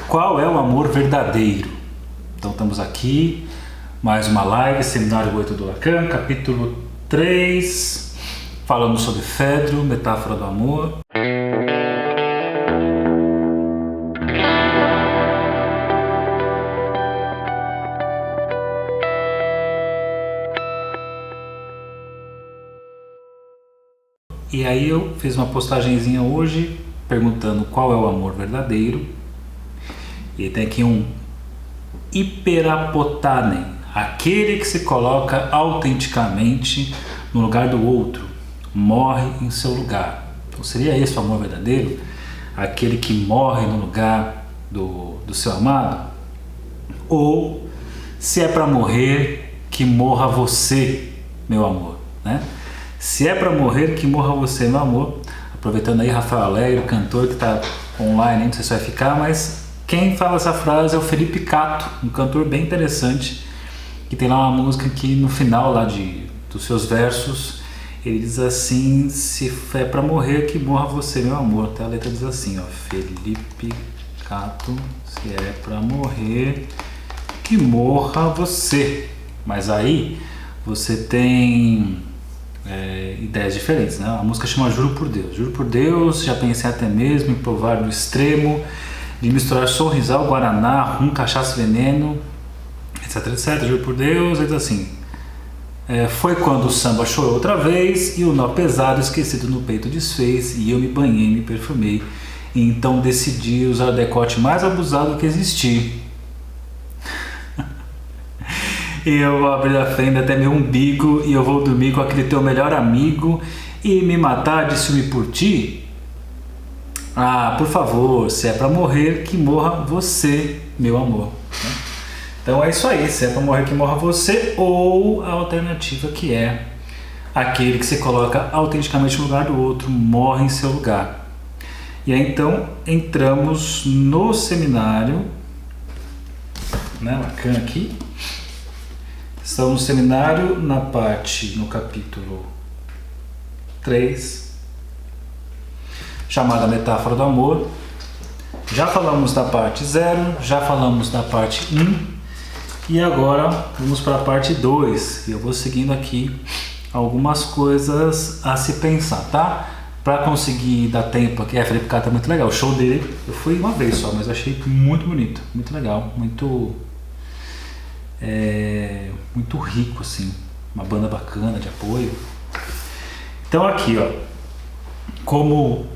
Qual é o amor verdadeiro? Então estamos aqui, mais uma live, Seminário 8 do Lacan, capítulo 3, falando sobre Fedro, metáfora do amor. E aí eu fiz uma postagenzinha hoje perguntando qual é o amor verdadeiro. E tem aqui um hiperapotanen, aquele que se coloca autenticamente no lugar do outro, morre em seu lugar. Então seria esse o amor verdadeiro? Aquele que morre no lugar do seu amado? Ou se é para morrer, que morra você, meu amor, né? Se é para morrer, que morra você, meu amor. Aproveitando aí, Rafael Alegre, cantor que está online, não sei se vai ficar, mas quem fala essa frase é o Felipe Cato, um cantor bem interessante, que tem lá uma música que no final lá dos seus versos, ele diz assim: se é para morrer, que morra você, meu amor. Até a letra diz assim, ó, Felipe Cato, se é para morrer, que morra você. Mas aí você tem ideias diferentes, né? A música chama Juro por Deus. Juro por Deus, já pensei até mesmo em provar no extremo de misturar sorrisal, guaraná, rum, cachaça, veneno, etc, etc. Juro por Deus, ele diz assim: foi quando o samba chorou outra vez e o nó pesado esquecido no peito desfez e eu me banhei, me perfumei e então decidi usar o decote mais abusado que existir. E eu vou abrir a fenda até meu umbigo e eu vou dormir com aquele teu melhor amigo e me matar de ciúme por ti? Ah, por favor, se é pra morrer, que morra você, meu amor. Então é isso aí, se é pra morrer, que morra você, ou a alternativa que é aquele que se coloca autenticamente no lugar do outro, morre em seu lugar. E aí então entramos no seminário, né, Lacan aqui. Estamos no seminário no capítulo 3, chamada Metáfora do Amor. Já falamos da parte 0, já falamos da parte 1 e agora vamos para a parte 2. E eu vou seguindo aqui algumas coisas a se pensar, tá? Para conseguir dar tempo aqui, Felipe Cato é muito legal, o show dele, eu fui uma vez só, mas eu achei muito bonito, muito legal, muito rico, assim, uma banda bacana de apoio. Então aqui, ó, como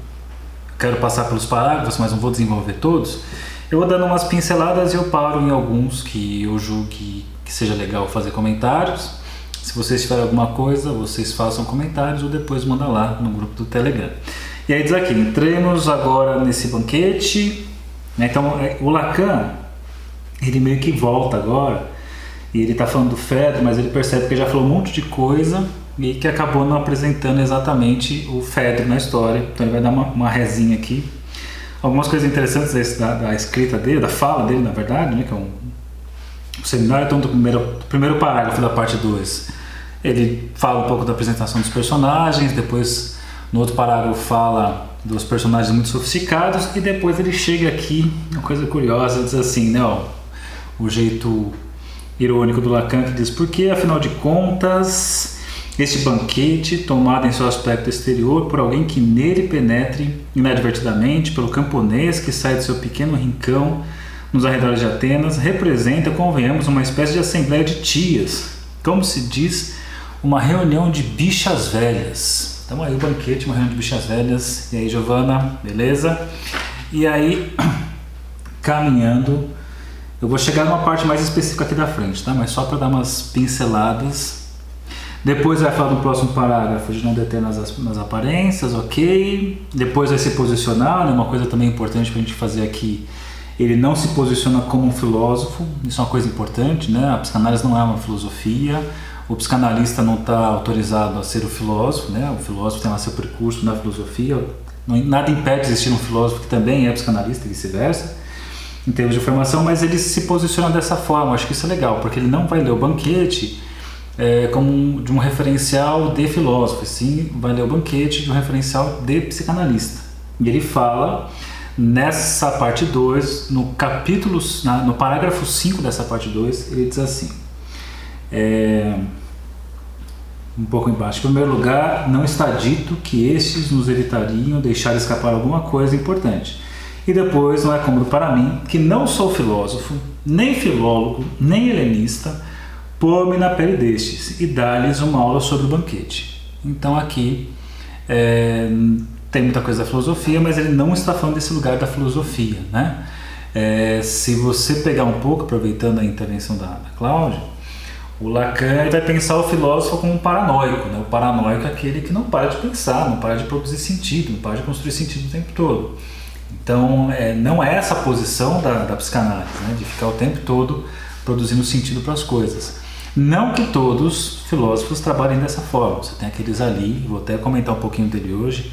quero passar pelos parágrafos, mas não vou desenvolver todos, eu vou dando umas pinceladas e eu paro em alguns que eu julgue que seja legal fazer comentários. Se vocês tiverem alguma coisa, vocês façam comentários ou depois mandam lá no grupo do Telegram. E aí diz aqui: entremos agora nesse banquete, né? Então o Lacan, ele meio que volta agora e ele está falando do Fedro, mas ele percebe que ele já falou um monte de coisa e que acabou não apresentando exatamente o Fedro na história. Então ele vai dar uma resinha aqui. Algumas coisas interessantes da escrita dele, da fala dele, na verdade, né, que é o seminário. Então do primeiro parágrafo da parte 2, ele fala um pouco da apresentação dos personagens, depois no outro parágrafo fala dos personagens muito sofisticados e depois ele chega aqui, uma coisa curiosa, diz assim, né, ó, o jeito irônico do Lacan, que diz: porque afinal de contas este banquete, tomado em seu aspecto exterior por alguém que nele penetre inadvertidamente, pelo camponês que sai do seu pequeno rincão nos arredores de Atenas, representa, convenhamos, uma espécie de assembleia de tias, como se diz, uma reunião de bichas velhas. Então aí o banquete, uma reunião de bichas velhas. E aí, Giovana, beleza? E aí, caminhando, eu vou chegar numa parte mais específica aqui da frente, tá? Mas só para dar umas pinceladas. Depois vai falar no próximo parágrafo de não deter nas aparências, ok? Depois vai se posicionar, né? Uma coisa também importante para a gente fazer aqui: ele não se posiciona como um filósofo, isso é uma coisa importante, né? A psicanálise não é uma filosofia, o psicanalista não está autorizado a ser o filósofo, né? O filósofo tem lá seu percurso na filosofia, nada impede de existir um filósofo que também é psicanalista e vice-versa, em termos de formação, mas ele se posiciona dessa forma. Acho que isso é legal, porque ele não vai ler o banquete como de um referencial de filósofo, sim, vai ler o banquete de um referencial de psicanalista. E ele fala Nessa parte 2, no capítulo, no parágrafo 5 dessa parte 2, ele diz assim, um pouco embaixo: em primeiro lugar, não está dito que estes nos evitariam deixar escapar alguma coisa importante. E depois, não é cômodo para mim, que não sou filósofo, nem filólogo, nem helenista, pôr-me na pele destes e dar-lhes uma aula sobre o banquete. Então aqui tem muita coisa da filosofia, mas ele não está falando desse lugar da filosofia, né? Se você pegar um pouco, aproveitando a intervenção da Cláudia, o Lacan vai pensar o filósofo como um paranoico, né? O paranoico é aquele que não para de pensar, não para de produzir sentido, não para de construir sentido o tempo todo. Então, não é essa a posição da psicanálise, né? De ficar o tempo todo produzindo sentido para as coisas. Não que todos os filósofos trabalhem dessa forma. Você tem aqueles ali, vou até comentar um pouquinho dele hoje,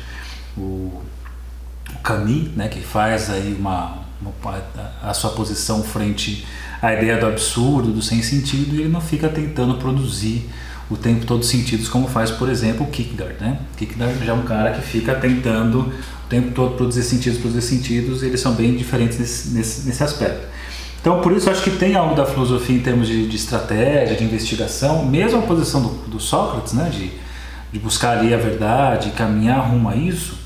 o Camus, né? Que faz aí a sua posição frente à ideia do absurdo, do sem sentido, e ele não fica tentando produzir o tempo todo sentidos, como faz, por exemplo, o Kierkegaard, né? Kierkegaard já é um cara que fica tentando o tempo todo produzir sentidos, e eles são bem diferentes nesse aspecto. Então, por isso, eu acho que tem algo da filosofia em termos de estratégia, de investigação, mesmo a posição do Sócrates, né? De buscar ali a verdade, caminhar rumo a isso,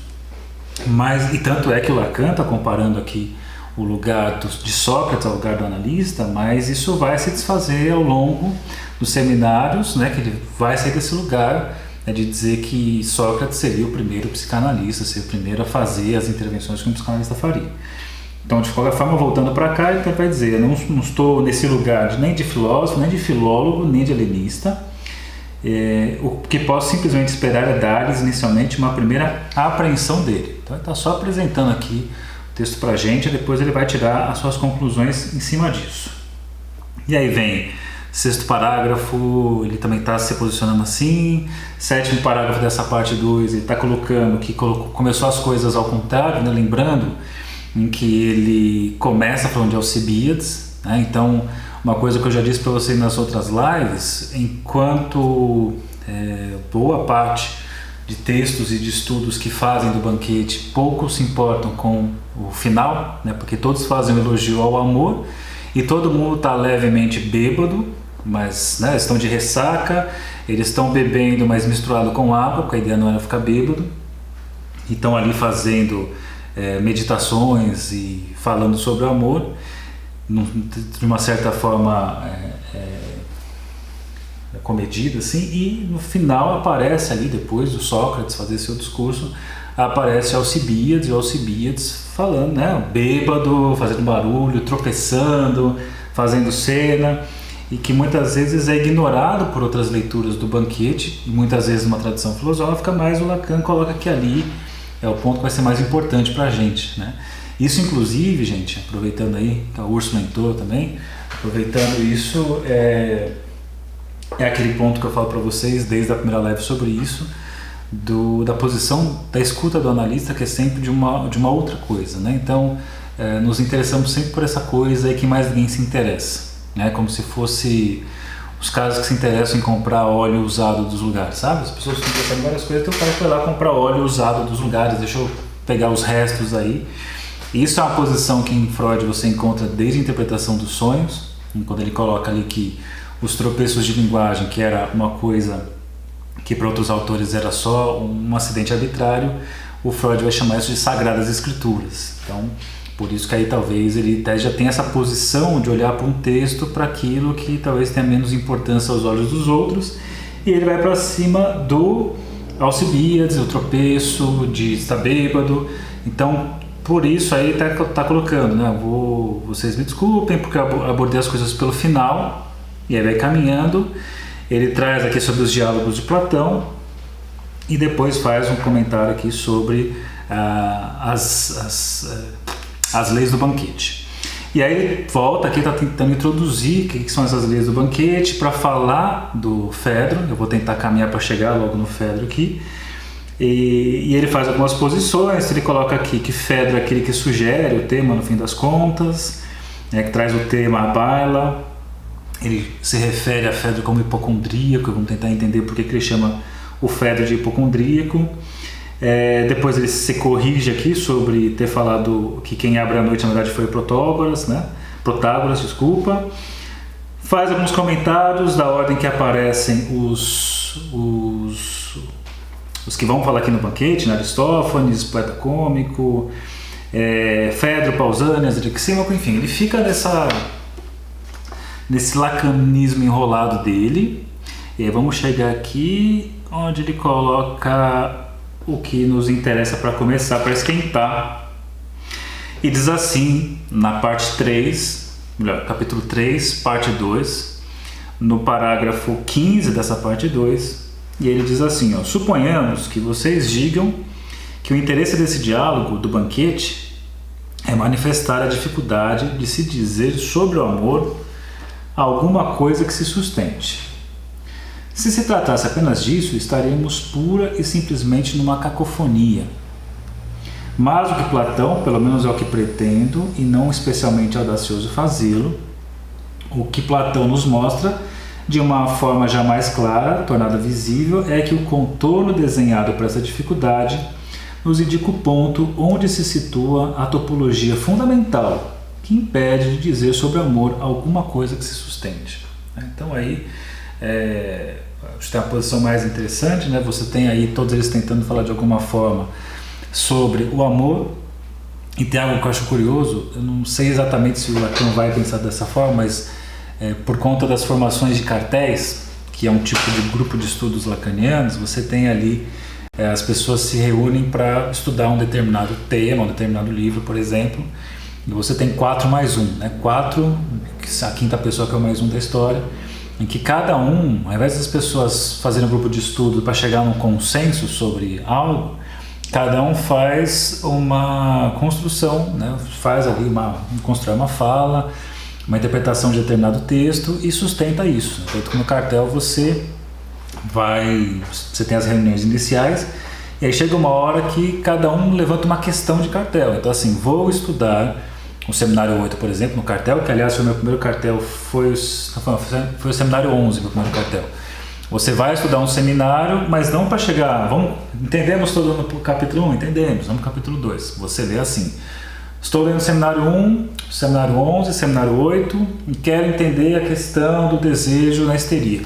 e tanto é que o Lacan está comparando aqui o lugar de Sócrates ao lugar do analista, mas isso vai se desfazer ao longo dos seminários, né, que ele vai sair desse lugar, né, de dizer que Sócrates seria o primeiro psicanalista, seria o primeiro a fazer as intervenções que um psicanalista faria. Então, de qualquer forma, voltando para cá, ele vai dizer: eu não estou nesse lugar nem de filósofo, nem de filólogo, nem de helenista. O que posso simplesmente esperar é dar-lhes inicialmente uma primeira apreensão dele. Então, ele está só apresentando aqui texto para a gente, e depois ele vai tirar as suas conclusões em cima disso. E aí vem sexto parágrafo, ele também está se posicionando assim. Sétimo parágrafo dessa parte 2, ele está colocando que começou as coisas ao contrário, né? Lembrando em que ele começa falando de Alcibíades, né? Então, uma coisa que eu já disse para vocês nas outras lives, enquanto boa parte de textos e de estudos que fazem do banquete pouco se importam com o final, né? Porque todos fazem um elogio ao amor e todo mundo está levemente bêbado, mas, né, estão de ressaca, eles estão bebendo, mas misturado com água, porque a ideia não era ficar bêbado, e estão ali fazendo meditações e falando sobre o amor, de uma certa forma comedida, assim, e no final aparece ali, depois do Sócrates fazer seu discurso, aparece Alcibíades, e Alcibíades falando, né, bêbado, fazendo barulho, tropeçando, fazendo cena, e que muitas vezes é ignorado por outras leituras do banquete, e muitas vezes uma tradição filosófica, mas o Lacan coloca que ali é o ponto que vai ser mais importante para a gente, né? Isso, inclusive, gente, aproveitando aí, que a Úrsula entrou também, aproveitando isso, é aquele ponto que eu falo para vocês desde a primeira live sobre isso, da posição da escuta do analista, que é sempre de uma outra coisa, né? Então, nos interessamos sempre por essa coisa aí que mais ninguém se interessa, né? Como se fosse os caras que se interessam em comprar óleo usado dos lugares, sabe? As pessoas estão interessando em várias coisas, então o cara foi lá comprar óleo usado dos lugares, deixa eu pegar os restos aí. Isso é uma posição que em Freud você encontra desde a interpretação dos sonhos, quando ele coloca ali que os tropeços de linguagem, que era uma coisa que para outros autores era só um acidente arbitrário, o Freud vai chamar isso de sagradas escrituras. Então, por isso que aí talvez ele até já tenha essa posição de olhar para um texto, para aquilo que talvez tenha menos importância aos olhos dos outros, e ele vai para cima do Alcibíades, o tropeço, de estar bêbado. Então, por isso aí tá colocando, né? Vocês me desculpem porque eu abordei as coisas pelo final, e aí vai caminhando. Ele traz aqui sobre os diálogos de Platão e depois faz um comentário aqui sobre as leis do banquete. E aí ele volta aqui, está tentando introduzir o que são essas leis do banquete para falar do Fedro. Eu vou tentar caminhar para chegar logo no Fedro aqui. E ele faz algumas posições. Ele coloca aqui que Fedro é aquele que sugere o tema no fim das contas, né, que traz o tema à baila. Ele se refere a Fedro como hipocondríaco. Vamos tentar entender por que ele chama o Fedro de hipocondríaco. Depois ele se corrige aqui sobre ter falado que quem abre a noite na verdade foi o Protágoras, né? Protágoras, desculpa. Faz alguns comentários da ordem que aparecem os que vão falar aqui no banquete, né? Aristófanes, poeta cômico, Fedro, Pausanias, Erixímaco, enfim, ele fica nesse lacanismo enrolado dele. E aí vamos chegar aqui onde ele coloca o que nos interessa para começar, para esquentar. E diz assim, na parte 3, melhor, capítulo 3, parte 2, no parágrafo 15 dessa parte 2, e ele diz assim, ó, suponhamos que vocês digam que o interesse desse diálogo do banquete é manifestar a dificuldade de se dizer sobre o amor alguma coisa que se sustente. Se se tratasse apenas disso, estaríamos pura e simplesmente numa cacofonia. Mas o que Platão, pelo menos é o que pretendo, e não especialmente audacioso fazê-lo, o que Platão nos mostra, de uma forma já mais clara, tornada visível, é que o contorno desenhado para essa dificuldade nos indica o ponto onde se situa a topologia fundamental que impede de dizer sobre amor alguma coisa que se sustente. Então aí acho que tem uma posição mais interessante, né? Você tem aí todos eles tentando falar de alguma forma sobre o amor, e tem algo que eu acho curioso, eu não sei exatamente se o Lacan vai pensar dessa forma, mas por conta das formações de cartéis, que é um tipo de grupo de estudos lacanianos, você tem ali as pessoas se reúnem para estudar um determinado tema, um determinado livro, por exemplo, e você tem 4 mais 1, né? 4, a quinta pessoa que é o mais 1 da história, em que cada um, ao invés das pessoas fazerem um grupo de estudo para chegar num consenso sobre algo, cada um faz uma construção, né? Faz ali constrói uma fala, uma interpretação de determinado texto e sustenta isso. Tanto que no cartel você tem as reuniões iniciais e aí chega uma hora que cada um levanta uma questão de cartel. Então assim, vou estudar o seminário 8, por exemplo, no cartel, que aliás foi o meu primeiro cartel, foi o seminário 11, meu primeiro cartel. Você vai estudar um seminário, mas não para chegar, entendemos todo no capítulo 1? Entendemos, vamos no capítulo 2. Você lê assim, estou lendo o seminário 1, seminário 11, seminário 8, e quero entender a questão do desejo na histeria.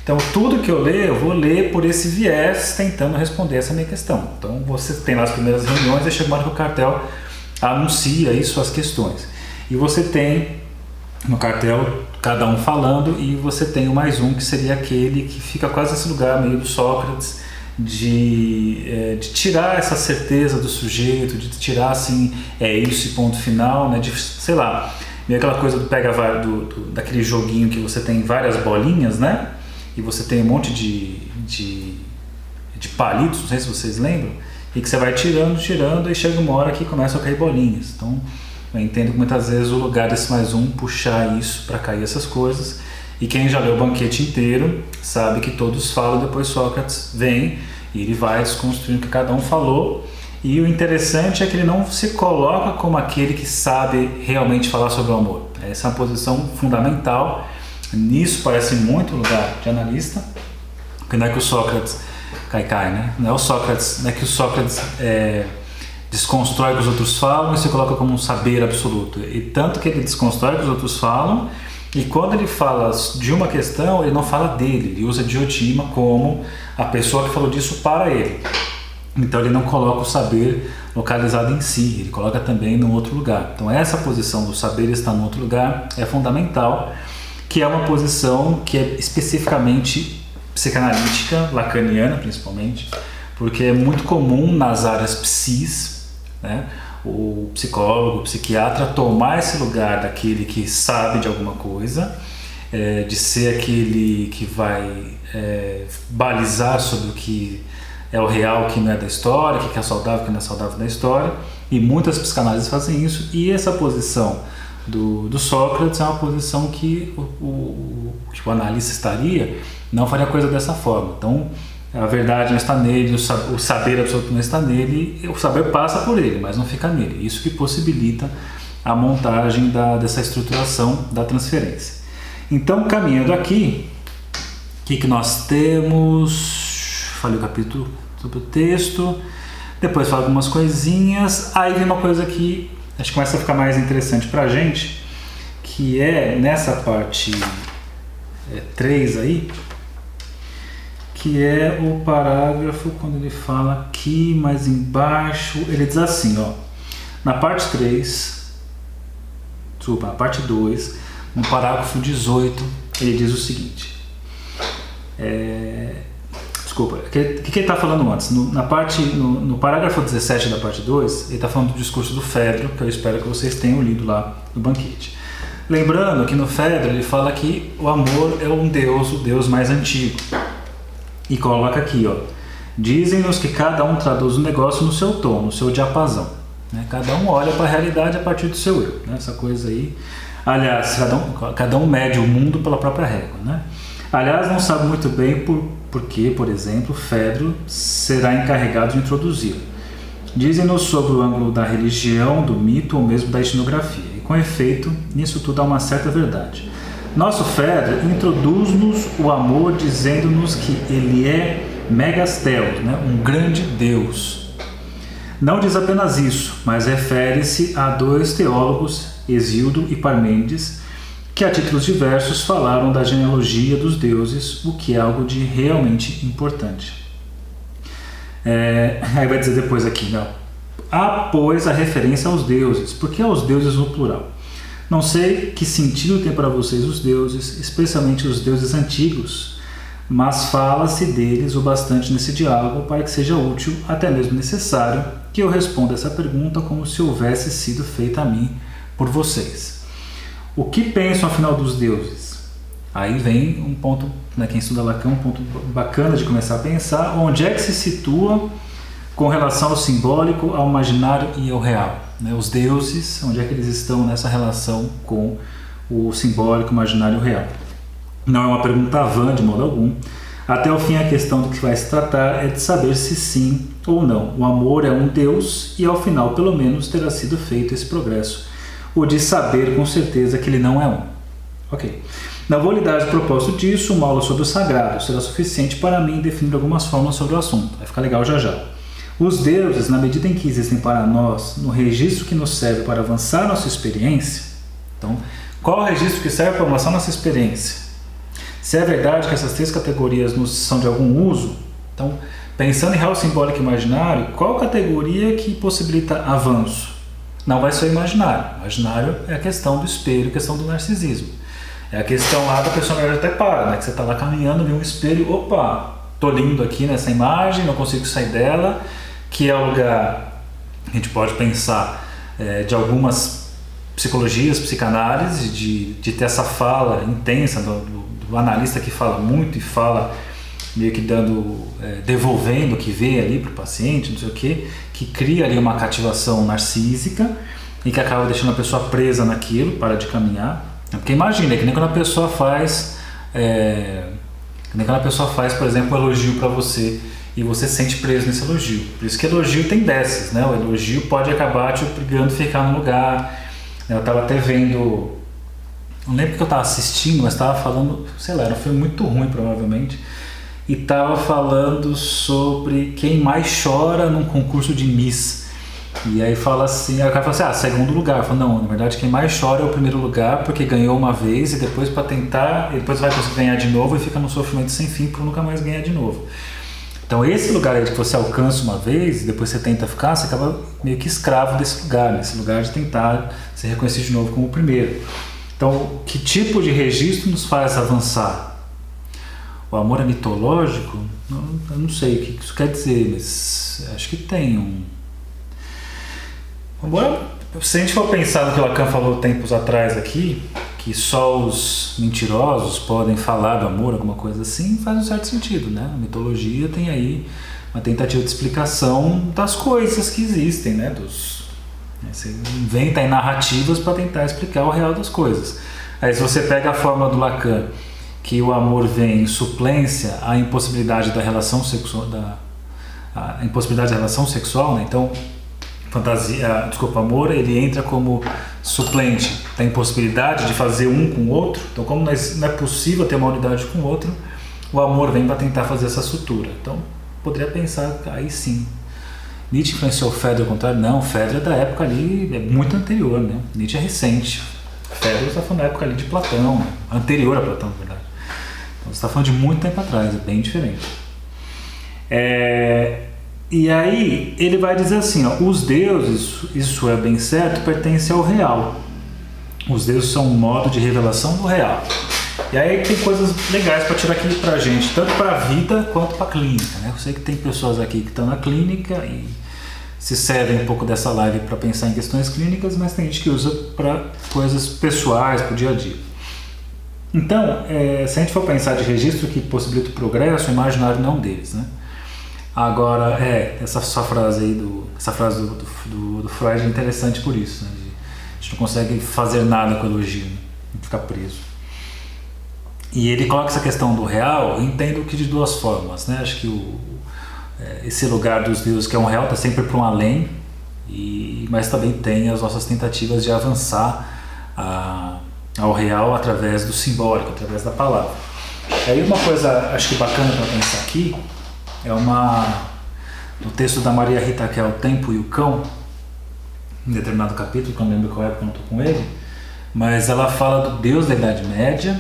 Então tudo que eu ler, eu vou ler por esse viés, tentando responder essa minha questão. Então você tem lá as primeiras reuniões, e chega uma hora que o cartel anuncia aí suas questões. E você tem no cartel cada um falando, e você tem o mais um, que seria aquele que fica quase nesse lugar meio do Sócrates, de tirar essa certeza do sujeito, de tirar assim, isso e ponto final, né? De, sei lá, meio aquela coisa do daquele joguinho que você tem várias bolinhas, né? E você tem um monte de palitos, não sei se vocês lembram, e que você vai tirando e chega uma hora que começam a cair bolinhas. Então eu entendo que muitas vezes o lugar desse mais um puxar isso para cair essas coisas, e quem já leu o banquete inteiro sabe que todos falam, depois Sócrates vem e ele vai desconstruindo o que cada um falou, e o interessante é que ele não se coloca como aquele que sabe realmente falar sobre o amor. Essa é uma posição fundamental, nisso parece muito lugar de analista, porque não é que o Sócrates cai, né? Não é que o Sócrates desconstrói o que os outros falam e se coloca como um saber absoluto. E tanto que ele desconstrói o que os outros falam, e quando ele fala de uma questão, ele não fala dele, ele usa Diotima como a pessoa que falou disso para ele. Então ele não coloca o saber localizado em si, ele coloca também num outro lugar. Então essa posição do saber estar em outro lugar é fundamental, que é uma posição que é especificamente psicanalítica, lacaniana principalmente, porque é muito comum nas áreas psis, né, o psicólogo, o psiquiatra tomar esse lugar daquele que sabe de alguma coisa, de ser aquele que vai balizar sobre o que é o real, o que não é da história, o que é saudável, o que não é saudável da história, e muitas psicanálises fazem isso, e essa posição do Sócrates é uma posição que o analista não faria coisa dessa forma. Então a verdade não está nele, o saber absoluto não está nele, o saber passa por ele, mas não fica nele. Isso que possibilita a montagem dessa estruturação da transferência. Então, caminhando aqui, o que nós temos? Falei o capítulo, sobre o texto, depois fala algumas coisinhas, aí vem uma coisa que acho que começa a ficar mais interessante pra gente, que é nessa parte 3 aí, que é o parágrafo quando ele fala aqui mais embaixo, ele diz assim, ó, na parte 3, desculpa, na parte 2, no parágrafo 18, ele diz o seguinte, desculpa, o que ele está falando antes? No parágrafo 17 da parte 2, ele está falando do discurso do Fedro, que eu espero que vocês tenham lido lá no banquete. Lembrando que no Fedro ele fala que o amor é um Deus, o Deus mais antigo. E coloca aqui, ó, dizem-nos que cada um traduz o negócio no seu tom, no seu diapasão. Né? Cada um olha para a realidade a partir do seu eu. Né? Essa coisa aí. Aliás, cada um mede o mundo pela própria régua. Né? Aliás, não sabe muito bem porque, por exemplo, Fedro será encarregado de introduzir. Dizem-nos sobre o ângulo da religião, do mito ou mesmo da etnografia. E com efeito, nisso tudo há uma certa verdade. Nosso Fedro introduz-nos o amor dizendo-nos que ele é Megastheus, né? Um grande Deus. Não diz apenas isso, mas refere-se a dois teólogos, Hesíodo e Parmênides, que a títulos diversos falaram da genealogia dos deuses, o que é algo de realmente importante. Aí vai dizer depois aqui, né? Há, pois, a referência aos deuses. Por que aos deuses no plural? Não sei que sentido tem para vocês os deuses, especialmente os deuses antigos, mas fala-se deles o bastante nesse diálogo para que seja útil, até mesmo necessário, que eu responda essa pergunta como se houvesse sido feita a mim por vocês. O que pensam afinal dos deuses? Aí vem um ponto, né, quem estuda Lacan, um ponto bacana de começar a pensar, onde é que se situa com relação ao simbólico, ao imaginário e ao real. Né? Os deuses, onde é que eles estão nessa relação com o simbólico, imaginário e o real. Não é uma pergunta vã de modo algum. Até o fim a questão do que vai se tratar é de saber se sim ou não. O amor é um Deus e ao final pelo menos terá sido feito esse progresso. O de saber com certeza que ele não é um. Ok. Não vou lhe dar de propósito disso uma aula sobre o sagrado. Será suficiente para mim definir algumas formas sobre o assunto. Vai ficar legal já já. Os deuses, na medida em que existem para nós, no registro que nos serve para avançar nossa experiência. Então, qual é o registro que serve para avançar nossa experiência? Se é verdade que essas três categorias nos são de algum uso, então, pensando em real, simbólico e imaginário, qual categoria que possibilita avanço? Não vai ser o imaginário. O imaginário é a questão do espelho, a questão do narcisismo. É a questão lá da personalidade até para, né? Que você está lá caminhando, vê um espelho, opa, tô lindo aqui nessa imagem, não consigo sair dela, que é o lugar, a gente pode pensar, de algumas psicologias, psicanálise, de ter essa fala intensa do analista que fala muito e fala meio que devolvendo o que vê ali para o paciente, não sei o quê, que cria ali uma cativação narcísica e que acaba deixando a pessoa presa naquilo, para de caminhar. Porque imagina, é que nem quando a pessoa faz, por exemplo, um elogio para você e você se sente preso nesse elogio. Por isso que elogio tem dessas, né? O elogio pode acabar te obrigando a ficar no lugar. Eu estava até vendo, não lembro que eu estava assistindo, mas estava falando, sei lá, era um filme muito ruim provavelmente, e estava falando sobre quem mais chora num concurso de Miss. E aí fala assim, aí o cara fala assim, segundo lugar. Eu falo, não, na verdade quem mais chora é o primeiro lugar, porque ganhou uma vez e depois para tentar, e depois vai conseguir ganhar de novo e fica num sofrimento sem fim por nunca mais ganhar de novo. Então esse lugar aí que você alcança uma vez e depois você tenta ficar, você acaba meio que escravo desse lugar, nesse lugar de tentar ser reconhecido de novo como o primeiro. Então, que tipo de registro nos faz avançar? O amor é mitológico? Eu não sei o que isso quer dizer, mas acho que tem um... Agora, se a gente for pensar no que Lacan falou tempos atrás aqui, que só os mentirosos podem falar do amor, alguma coisa assim, faz um certo sentido, né? A mitologia tem aí uma tentativa de explicação das coisas que existem, né? Você inventa aí narrativas para tentar explicar o real das coisas. Aí se você pega a forma do Lacan, que o amor vem em suplência à impossibilidade da relação sexual, a impossibilidade da relação sexual, né? Então, amor, ele entra como suplente da impossibilidade de fazer um com o outro. Então, como não é possível ter uma unidade com o outro, o amor vem para tentar fazer essa sutura. Então, poderia pensar, aí sim. Nietzsche influenciou o Fedro ao contrário? Não, o Fedro é da época ali, é muito anterior, né? Nietzsche é recente. O Fedro está falando da época ali de Platão, né? Anterior a Platão, na verdade. Então você está falando de muito tempo atrás, é bem diferente. E aí ele vai dizer assim, ó, os deuses, isso é bem certo, pertencem ao real. Os deuses são um modo de revelação do real. E aí tem coisas legais para tirar aqui pra gente, tanto para a vida quanto para a clínica, né? Eu sei que tem pessoas aqui que estão na clínica e se servem um pouco dessa live para pensar em questões clínicas, mas tem gente que usa para coisas pessoais, para o dia a dia. Então, se a gente for pensar de registro que possibilita o progresso, o imaginário não é um deles, né? Agora, essa frase aí, essa frase do Freud é interessante por isso, né? A gente não consegue fazer nada com o elogio, né? Ficar preso. E ele coloca essa questão do real, eu entendo que de duas formas, né? Acho que esse lugar dos deuses que é um real está sempre para um além, mas também tem as nossas tentativas de avançar ao real através do simbólico, através da palavra. E aí uma coisa acho que bacana para pensar aqui no texto da Maria Rita, que é O Tempo e o Cão, em determinado capítulo, que eu não lembro qual é, porque eu não estou com ele, mas ela fala do Deus da Idade Média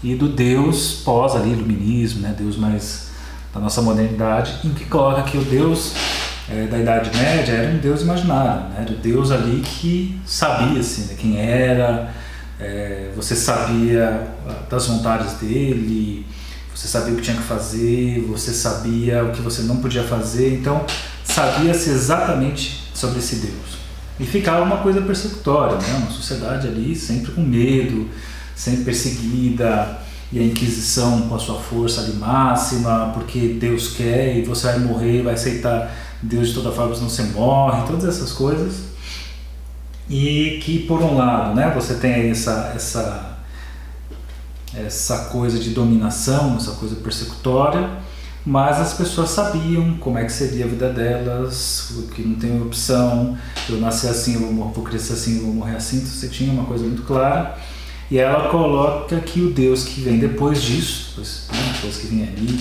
e do Deus pós ali, iluminismo, né? Deus mais da nossa modernidade, em que coloca que o Deus da Idade Média era um Deus imaginário, né? Era o Deus ali que sabia assim, né? Quem era, você sabia das vontades dele, você sabia o que tinha que fazer, você sabia o que você não podia fazer, então sabia-se exatamente sobre esse Deus. E ficava uma coisa persecutória, né? Uma sociedade ali sempre com medo, sempre perseguida, e a Inquisição com a sua força ali máxima, porque Deus quer e você vai morrer, vai aceitar Deus de toda forma, senão você morre, todas essas coisas. E que por um lado, né, você tem aí essa coisa de dominação, essa coisa persecutória, mas as pessoas sabiam como é que seria a vida delas, que não tem opção, eu nasci assim, eu vou crescer assim, eu vou morrer assim, então você tinha uma coisa muito clara. E ela coloca que o Deus que vem depois disso, depois que vem ali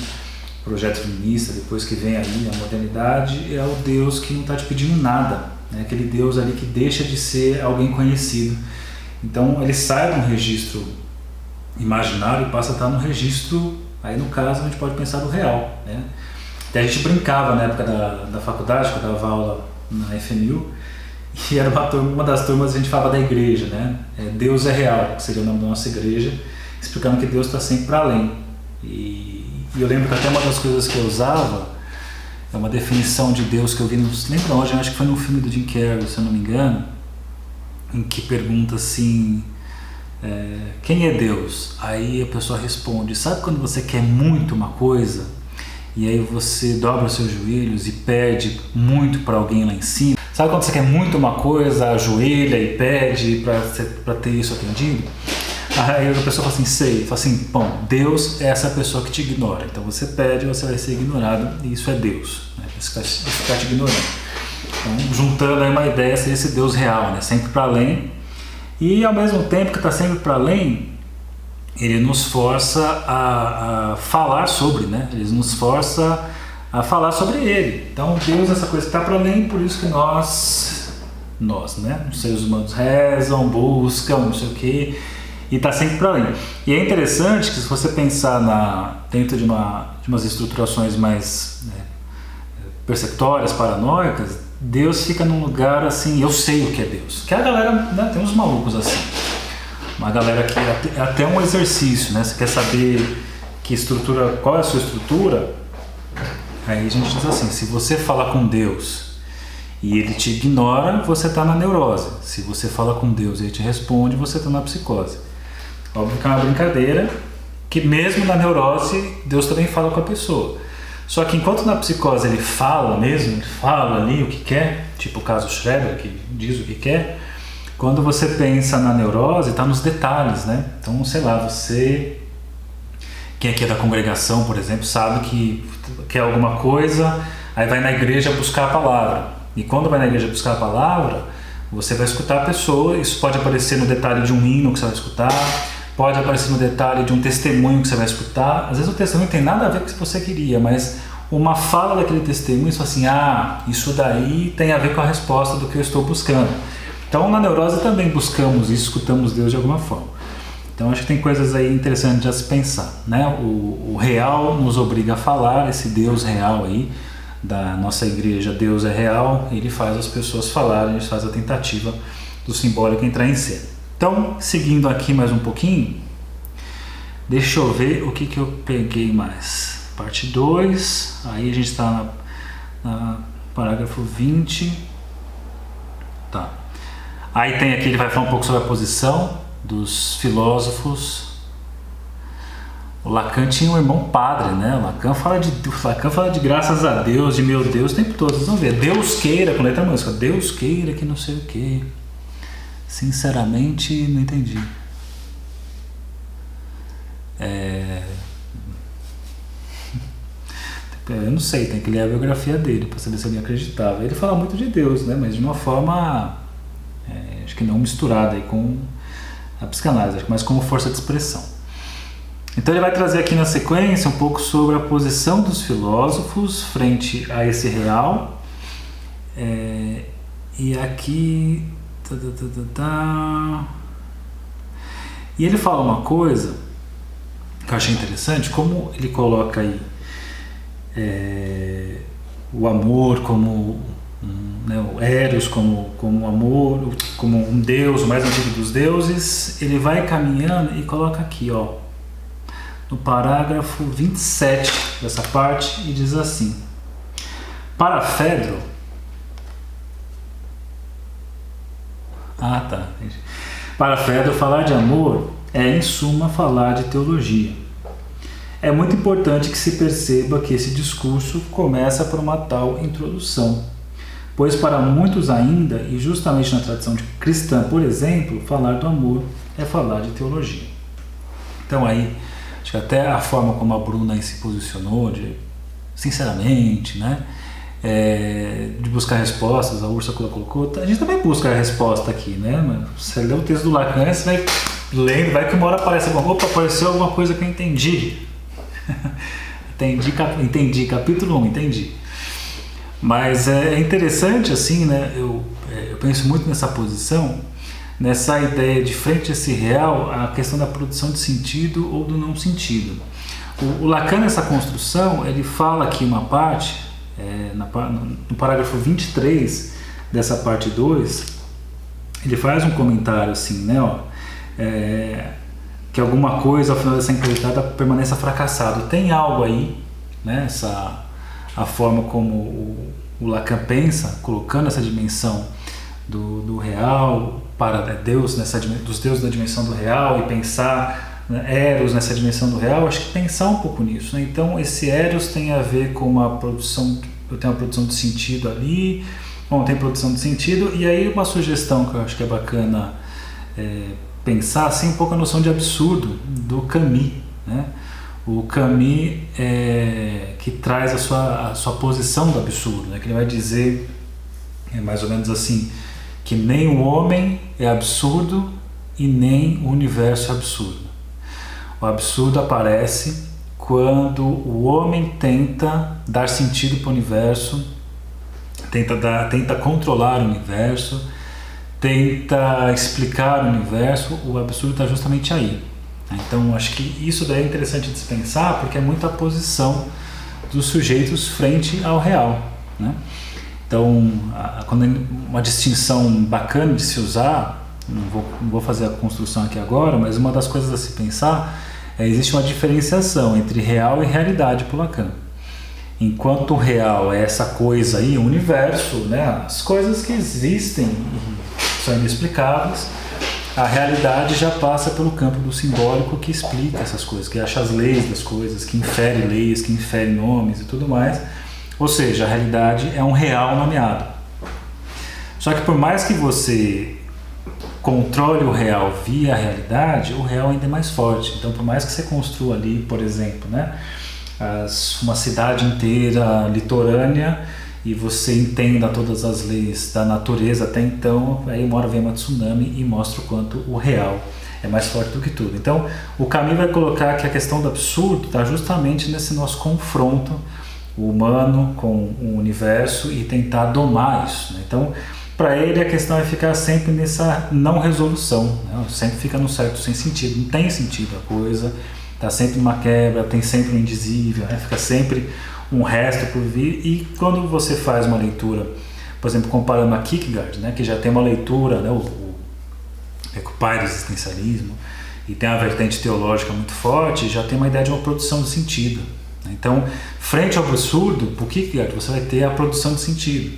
o projeto feminista, depois que vem ali a modernidade, é o Deus que não está te pedindo nada, né? Aquele Deus ali que deixa de ser alguém conhecido. Então ele sai de um registro imaginário e passa a estar no registro, aí no caso a gente pode pensar do real, né? Até a gente brincava na época da faculdade, quando eu dava aula na FMU, e era uma das turmas, a gente falava da igreja, né? Deus é real, que seria o nome da nossa igreja, explicando que Deus está sempre para além. E eu lembro que até uma das coisas que eu usava é uma definição de Deus que eu vi, não lembro onde, acho que foi no filme do Jim Carrey, se eu não me engano, em que pergunta assim, quem é Deus? Aí a pessoa responde, sabe quando você quer muito uma coisa e aí você dobra os seus joelhos e pede muito para alguém lá em cima? Sabe quando você quer muito uma coisa, ajoelha e pede para ter isso atendido? Aí a pessoa fala assim, sei. Fala assim, bom, Deus é essa pessoa que te ignora. Então você pede, você vai ser ignorado, e isso é Deus, né? Ficar te ignorando. Então, juntando aí uma ideia, seria esse Deus real, né? Sempre para além. E ao mesmo tempo que está sempre para além, ele nos força a falar sobre, né? Ele nos força a falar sobre ele. Então Deus é essa coisa que está para além, por isso que nós, né, os seres humanos rezam, buscam, não sei o que, e está sempre para além. E é interessante que se você pensar dentro de umas estruturações mais persecutórias, paranoicas, Deus fica num lugar assim, eu sei o que é Deus. Que a galera, né, tem uns malucos assim. Uma galera que é até um exercício, né? Você quer saber qual é a sua estrutura? Aí a gente diz assim, se você fala com Deus e ele te ignora, você está na neurose. Se você fala com Deus e ele te responde, você está na psicose. Óbvio que é uma brincadeira, que mesmo na neurose, Deus também fala com a pessoa. Só que enquanto na psicose ele fala mesmo, ele fala ali o que quer, tipo o caso Schreber, que diz o que quer, quando você pensa na neurose, está nos detalhes, né? Então, sei lá, quem aqui é da congregação, por exemplo, sabe que quer alguma coisa, aí vai na igreja buscar a palavra. E quando vai na igreja buscar a palavra, você vai escutar a pessoa, isso pode aparecer no detalhe de um hino que você vai escutar, pode aparecer no detalhe de um testemunho que você vai escutar. Às vezes o testemunho não tem nada a ver com o que você queria, mas uma fala daquele testemunho e fala assim, isso daí tem a ver com a resposta do que eu estou buscando. Então na neurose também buscamos isso, escutamos Deus de alguma forma. Então acho que tem coisas aí interessantes de se pensar, né? O real nos obriga a falar, esse Deus real aí da nossa igreja, Deus é real, ele faz as pessoas falarem, a gente faz a tentativa do simbólico entrar em cena. Então, seguindo aqui mais um pouquinho, deixa eu ver o que eu peguei mais. Parte 2, aí a gente está na parágrafo 20. Tá. Aí tem aqui, ele vai falar um pouco sobre a posição dos filósofos. O Lacan tinha um irmão padre, né? O Lacan fala de graças a Deus, de meu Deus, o tempo todo. Vocês vão ver, Deus queira, com letra música, Deus queira que não sei o que. Sinceramente, não entendi. Eu não sei, tem que ler a biografia dele para saber se ele acreditava. Ele fala muito de Deus, né? Mas de uma forma, acho que não misturada aí com a psicanálise, acho que mais como força de expressão. Então ele vai trazer aqui na sequência um pouco sobre a posição dos filósofos frente a esse real. E aqui... E ele fala uma coisa que eu achei interessante, como ele coloca aí o amor como o Eros como amor, como um deus, o mais antigo dos deuses. Ele vai caminhando e coloca aqui, no parágrafo 27 dessa parte, e diz assim: para Fedro, para Fedro, falar de amor é, em suma, falar de teologia. É muito importante que se perceba que esse discurso começa por uma tal introdução, pois para muitos ainda, e justamente na tradição cristã, por exemplo, falar do amor é falar de teologia. Então aí, acho que até a forma como a Bruna aí se posicionou, sinceramente, né? De buscar respostas, a Úrsula colocou, a gente também busca a resposta aqui, né? Você lê o texto do Lacan, você vai lendo, vai que uma hora aparece apareceu alguma coisa que eu entendi. entendi, capítulo 1, entendi. Mas é interessante assim, né? Eu penso muito nessa posição, nessa ideia de frente a esse real, a questão da produção de sentido ou do não sentido. O Lacan, nessa construção, ele fala aqui uma parte, no parágrafo 23 dessa parte 2, ele faz um comentário assim, né? Que alguma coisa ao final dessa empreitada permaneça fracassado. Tem algo aí, né? A forma como o Lacan pensa, colocando essa dimensão do real para Deus, dos deuses da dimensão do real, e pensar, né, Eros nessa dimensão do real. Acho que pensar um pouco nisso, né? Então esse Eros tem a ver com uma produção, eu tenho uma produção de sentido ali, tem produção de sentido, e aí uma sugestão que eu acho que é bacana pensar assim, um pouco a noção de absurdo do Camus, né? O Camus que traz a sua posição do absurdo, né? Que ele vai dizer mais ou menos assim, que nem o homem é absurdo e nem o universo é absurdo. O absurdo aparece quando o homem tenta dar sentido para o universo, tenta controlar o universo, tenta explicar o universo. O absurdo está justamente aí. Então acho que isso daí é interessante de se pensar, porque é muita posição dos sujeitos frente ao real, né? Então, uma distinção bacana de se usar, não vou fazer a construção aqui agora, mas uma das coisas a se pensar existe uma diferenciação entre real e realidade para Lacan. Enquanto o real é essa coisa aí, o universo, né, as coisas que existem e são inexplicáveis, a realidade já passa pelo campo do simbólico, que explica essas coisas, que acha as leis das coisas, que infere leis, que infere nomes e tudo mais. Ou seja, a realidade é um real nomeado. Só que por mais que você controle o real via a realidade, o real ainda é mais forte. Então, por mais que você construa ali, por exemplo, né, uma cidade inteira litorânea, e você entenda todas as leis da natureza até então, aí uma hora vem uma tsunami e mostra o quanto o real é mais forte do que tudo. Então, o Camus vai colocar que a questão do absurdo está justamente nesse nosso confronto o humano com o universo e tentar domar isso, né? Então, para ele a questão é ficar sempre nessa não resolução, né? Sempre fica no certo sem sentido, não tem sentido a coisa, está sempre uma quebra, tem sempre um indizível, né? Fica sempre um resto por vir. E quando você faz uma leitura, por exemplo, comparando a Kierkegaard, né, que já tem uma leitura, né, o pai do existencialismo, e tem uma vertente teológica muito forte, já tem uma ideia de uma produção de sentido. Então, frente ao absurdo, por Kierkegaard, você vai ter a produção de sentido.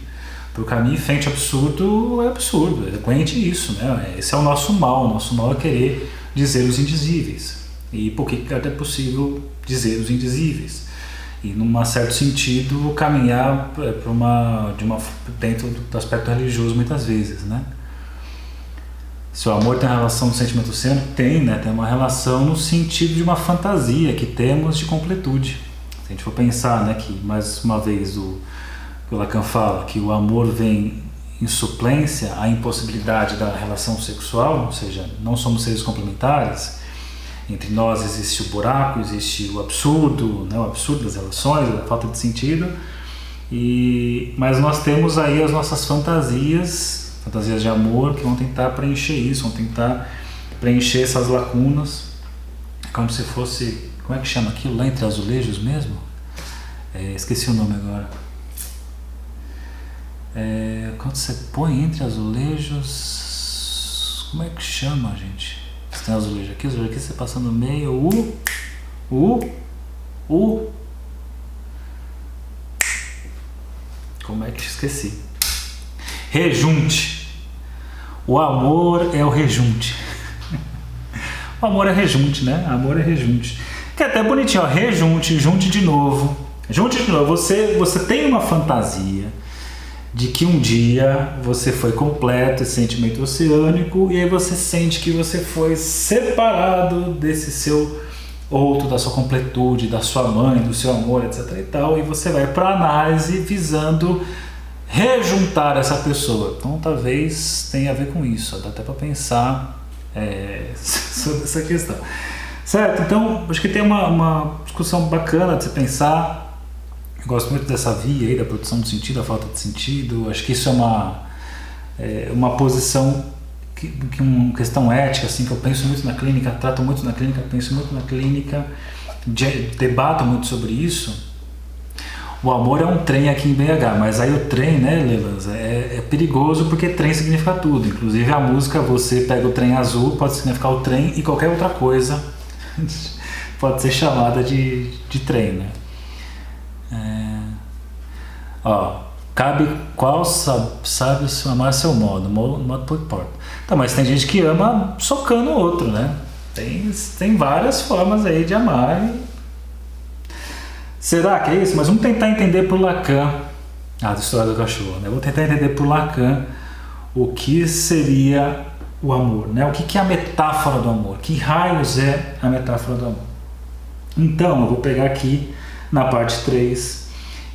Para o Camus, frente ao absurdo é absurdo, é coerente isso, né? Esse é o nosso mal é querer dizer os indizíveis. E por Kierkegaard é possível dizer os indizíveis. E, num certo sentido, caminhar dentro do aspecto religioso muitas vezes, né? Se o amor tem relação com o sentimento oceânico, tem, né? Tem uma relação no sentido de uma fantasia que temos de completude. Se a gente for pensar, né, que, mais uma vez, o Lacan fala que o amor vem em suplência à impossibilidade da relação sexual, ou seja, não somos seres complementares. Entre nós existe o buraco, existe o absurdo, né, o absurdo das relações, a falta de sentido, mas nós temos aí as nossas fantasias de amor que vão tentar preencher isso, vão tentar preencher essas lacunas, como se fosse, como é que chama aquilo lá entre azulejos mesmo? Esqueci o nome agora. Quando você põe entre azulejos, como é que chama, gente? Você tem azulejo aqui, você passa no meio, como é que esqueci? Rejunte. O amor é o rejunte. O amor é rejunte, né? Amor é rejunte. Que é até bonitinho, ó. Rejunte, junte de novo. Junte de novo. Você tem uma fantasia de que um dia você foi completo esse sentimento oceânico e aí você sente que você foi separado desse seu outro, da sua completude, da sua mãe, do seu amor, etc e tal, e você vai para a análise visando rejuntar essa pessoa. Então talvez tenha a ver com isso, dá até para pensar sobre essa questão, certo? Então acho que tem uma discussão bacana de se pensar. Eu gosto muito dessa via aí da produção de sentido, da falta de sentido. Acho que isso é uma posição, uma questão ética, assim, que eu penso muito na clínica, trato muito na clínica, penso muito na clínica, debato muito sobre isso. O amor é um trem aqui em BH, mas aí o trem, né, Lelas, é perigoso porque trem significa tudo. Inclusive a música Você Pega o Trem Azul pode significar o trem e qualquer outra coisa pode ser chamada de trem, né? Cabe qual sabe se amar seu modo por porta. Tá, mas tem gente que ama socando o outro, né? Tem várias formas aí de amar. Será que é isso? Mas vamos tentar entender por Lacan a história do cachorro, né? Vou tentar entender por Lacan o que seria o amor, né? O que é a metáfora do amor? Que raios é a metáfora do amor? Então, eu vou pegar aqui na parte 3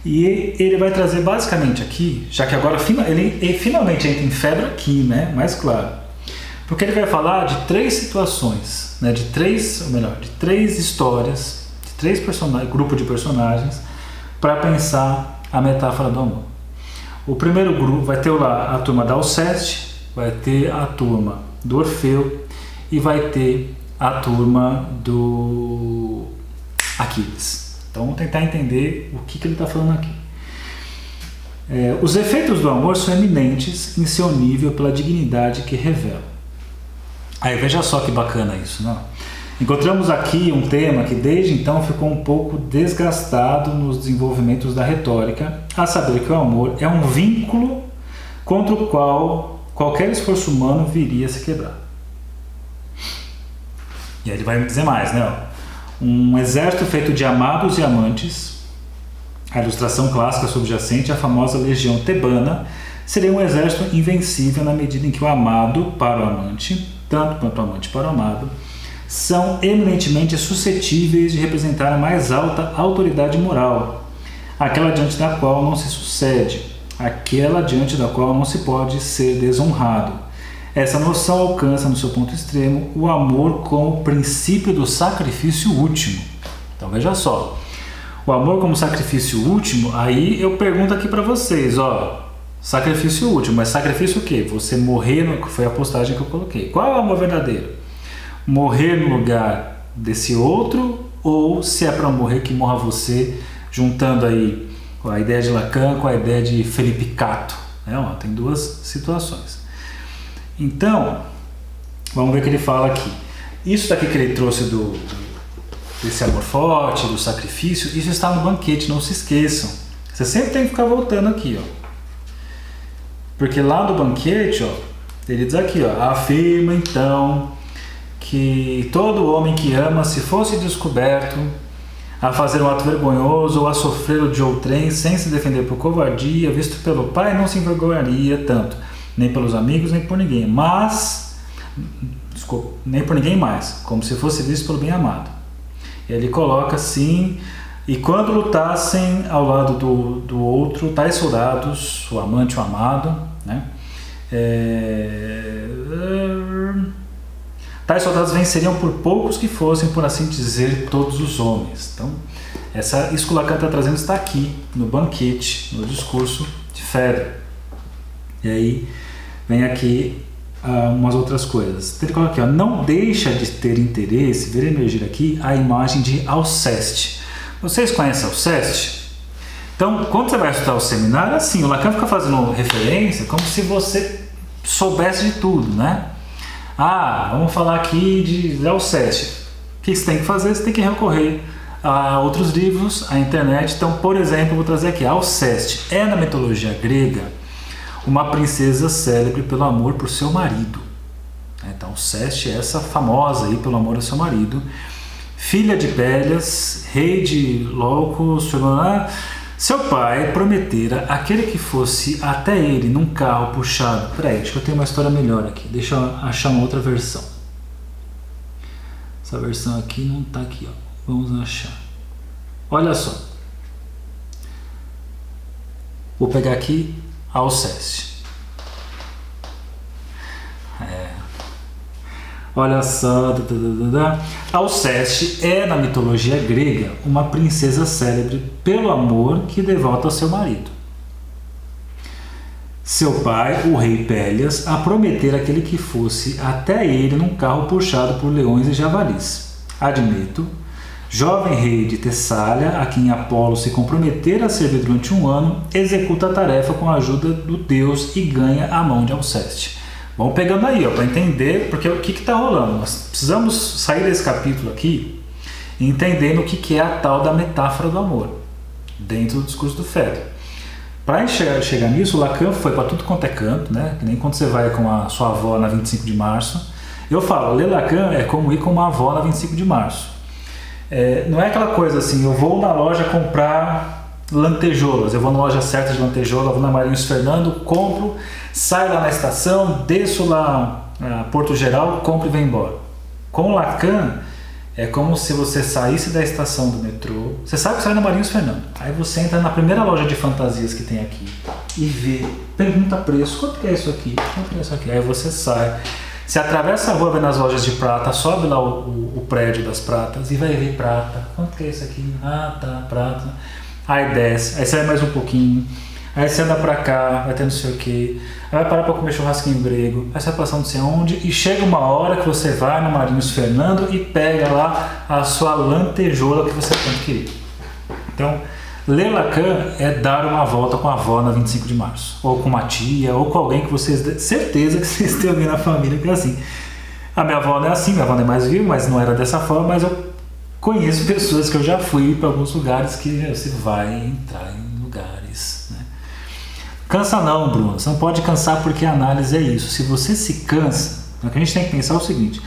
e ele vai trazer basicamente aqui, já que agora ele finalmente entra em febre aqui, né? Mais claro, porque ele vai falar de 3 situações, né? De 3 histórias, de 3 personagens, grupo de personagens, para pensar a metáfora do amor. O primeiro grupo vai ter lá a turma da Alceste, vai ter a turma do Orfeu e vai ter a turma do Aquiles. Então vamos tentar entender o que ele está falando aqui. Os efeitos do amor são eminentes em seu nível pela dignidade que revela. Aí veja só que bacana isso, não? Encontramos aqui um tema que desde então ficou um pouco desgastado nos desenvolvimentos da retórica, a saber que o amor é um vínculo contra o qual qualquer esforço humano viria a se quebrar. E aí ele vai dizer mais, né? Um exército feito de amados e amantes, a ilustração clássica subjacente à famosa legião tebana, seria um exército invencível na medida em que o amado para o amante, tanto quanto o amante para o amado, são eminentemente suscetíveis de representar a mais alta autoridade moral, aquela diante da qual não se sucede, aquela diante da qual não se pode ser desonrado. Essa noção alcança no seu ponto extremo o amor como princípio do sacrifício último. Então veja só, O amor como sacrifício último, aí eu pergunto aqui para vocês, ó, sacrifício último, mas sacrifício o quê? Você morrer, foi a postagem que eu coloquei. Qual é o amor verdadeiro? Morrer no lugar desse outro, ou se é para morrer, que morra você, juntando aí a ideia de Lacan com a ideia de Felipe Cato, né? Ó, tem duas situações. Então, vamos ver o que ele fala aqui. Isso daqui que ele trouxe desse amor forte, do sacrifício, isso está no banquete, não se esqueçam. Você sempre tem que ficar voltando aqui, ó. Porque lá do banquete, ó, ele diz aqui, ó, afirma então que todo homem que ama, se fosse descoberto a fazer um ato vergonhoso ou a sofrer de outrem sem se defender por covardia, visto pelo pai, não se envergonharia tanto, nem pelos amigos, nem por ninguém, nem por ninguém mais, como se fosse visto pelo bem-amado. Ele coloca assim: e quando lutassem ao lado do outro, tais soldados, o amante, o amado, né? Tais soldados venceriam por poucos que fossem, por assim dizer, todos os homens. Então, isso que o Lacan está trazendo está aqui, no banquete, no discurso de Phaedra. E aí, vem aqui umas outras coisas. Ele coloca aqui, ó, não deixa de ter interesse, ver emergir aqui a imagem de Alceste. Vocês conhecem Alceste? Então, quando você vai estudar o seminário, assim, o Lacan fica fazendo referência como se você soubesse de tudo, né? Vamos falar aqui de Alceste. O que você tem que fazer? Você tem que recorrer a outros livros, à internet. Então, por exemplo, eu vou trazer aqui, Alceste é, na mitologia grega, uma princesa célebre pelo amor por seu marido. Então, Alceste é essa famosa aí pelo amor ao seu marido, filha de Pélias, rei de Locos. Seu pai prometera aquele que fosse até ele num carro puxado. Peraí, acho que eu tenho uma história melhor aqui. Deixa eu achar uma outra versão. Essa versão aqui não está aqui, ó. Vamos achar. Olha só. Vou pegar aqui Alceste. Olha só. Alceste é, na mitologia grega, uma princesa célebre pelo amor que devota ao seu marido. Seu pai, o rei Pélias, a prometer aquele que fosse até ele num carro puxado por leões e javalis. Admeto, jovem rei de Tessália, a quem Apolo se comprometer a servir durante 1 ano, executa a tarefa com a ajuda do deus e ganha a mão de Alceste. Vamos pegando aí, para entender, porque o que está rolando. Nós precisamos sair desse capítulo aqui entendendo o que é a tal da metáfora do amor, dentro do discurso do Phaedra. Para chegar nisso, o Lacan foi para tudo quanto é canto, né? Que nem quando você vai com a sua avó na 25 de março. Eu falo, ler Lacan é como ir com uma avó na 25 de março. Não é aquela coisa assim, eu vou na loja comprar lantejoulas, eu vou na loja certa de lantejoula, vou na Marinhos Fernando, compro, saio lá na estação, desço lá a Porto Geral, compro e venho embora. Com Lacan, é como se você saísse da estação do metrô, você sabe que sai na Marinhos Fernando, aí você entra na primeira loja de fantasias que tem aqui e vê, pergunta preço, quanto que é isso aqui? Quanto que é isso aqui? Aí você sai, você atravessa a rua, vai nas lojas de prata, sobe lá o prédio das pratas e vai ver prata, quanto que é isso aqui? Tá, prata. Aí desce, aí sai mais um pouquinho, aí você anda pra cá, vai ter não sei o que, aí vai parar pra comer churrasquinho grego, aí você vai passar não sei onde, e chega uma hora que você vai no Marinhos Fernando e pega lá a sua lantejoula que você tanto queria. Então, ler Lacan é dar uma volta com a avó na 25 de março, ou com uma tia, ou com alguém que vocês, certeza que vocês têm alguém na família que é assim. A minha avó não é assim, minha avó não é mais viva, mas não era dessa forma, mas eu conheço pessoas que eu já fui para alguns lugares que você vai entrar em lugares, né? Cansa não, Bruno. Você não pode cansar porque a análise é isso. Se você se cansa, o que a gente tem que pensar é o seguinte.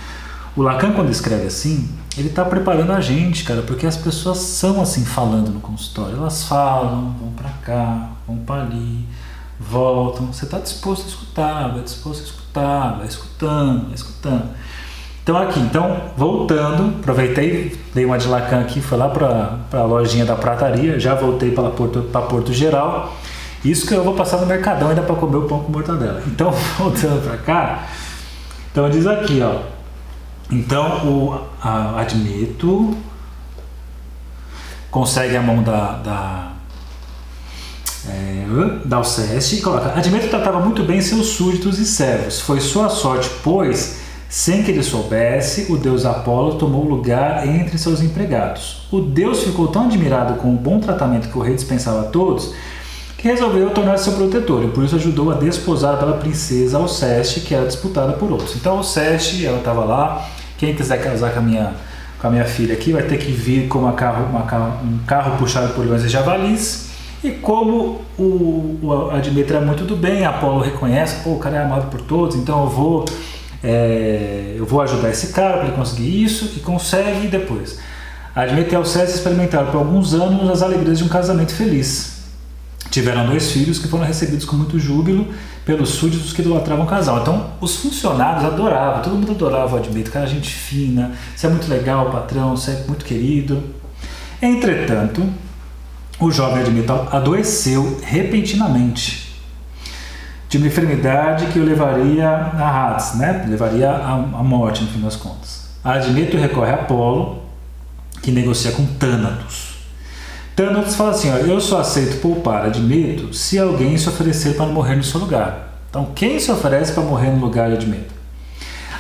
O Lacan, quando escreve assim, ele está preparando a gente, cara, porque as pessoas são assim falando no consultório. Elas falam, vão para cá, vão para ali, voltam. Você está disposto a escutar, vai disposto a escutar, vai escutando, vai escutando. Então, voltando, aproveitei, dei uma de Lacan aqui, fui lá para a lojinha da prataria, já voltei para Porto Geral, isso que eu vou passar no Mercadão ainda para comer o pão com mortadela. Então, voltando para cá, então diz aqui, ó, então, admito, consegue a mão da Alceste e coloca: Admeto tratava muito bem seus súditos e servos. Foi sua sorte, pois, sem que ele soubesse, o deus Apolo tomou lugar entre seus empregados. O deus ficou tão admirado com o bom tratamento que o rei dispensava a todos, que resolveu tornar-se seu protetor, e por isso ajudou a desposar pela princesa Alceste, que era disputada por outros. Então Alceste, ela estava lá. Quem quiser casar com a minha filha aqui vai ter que vir com um carro puxado por leões e javalis. E como o Admeto é muito do bem, Apolo reconhece: pô, o cara é amado por todos, então eu vou ajudar esse cara para ele conseguir isso, e consegue. Depois Admeto e Alceste experimentaram por alguns anos as alegrias de um casamento feliz. Tiveram 2 filhos que foram recebidos com muito júbilo pelos súditos que idolatravam o casal. Então os funcionários adoravam, todo mundo adorava o Admeto, cara, gente fina, você é muito legal, patrão, você é muito querido. Entretanto, o jovem Admeto adoeceu repentinamente de uma enfermidade que o levaria a Hades, né? Levaria à morte no fim das contas. Admeto recorre a Apolo, que negocia com Thanatos. Thanatos fala assim: ó, eu só aceito poupar Admeto se alguém se oferecer para morrer no seu lugar. Então quem se oferece para morrer no lugar de Admeto?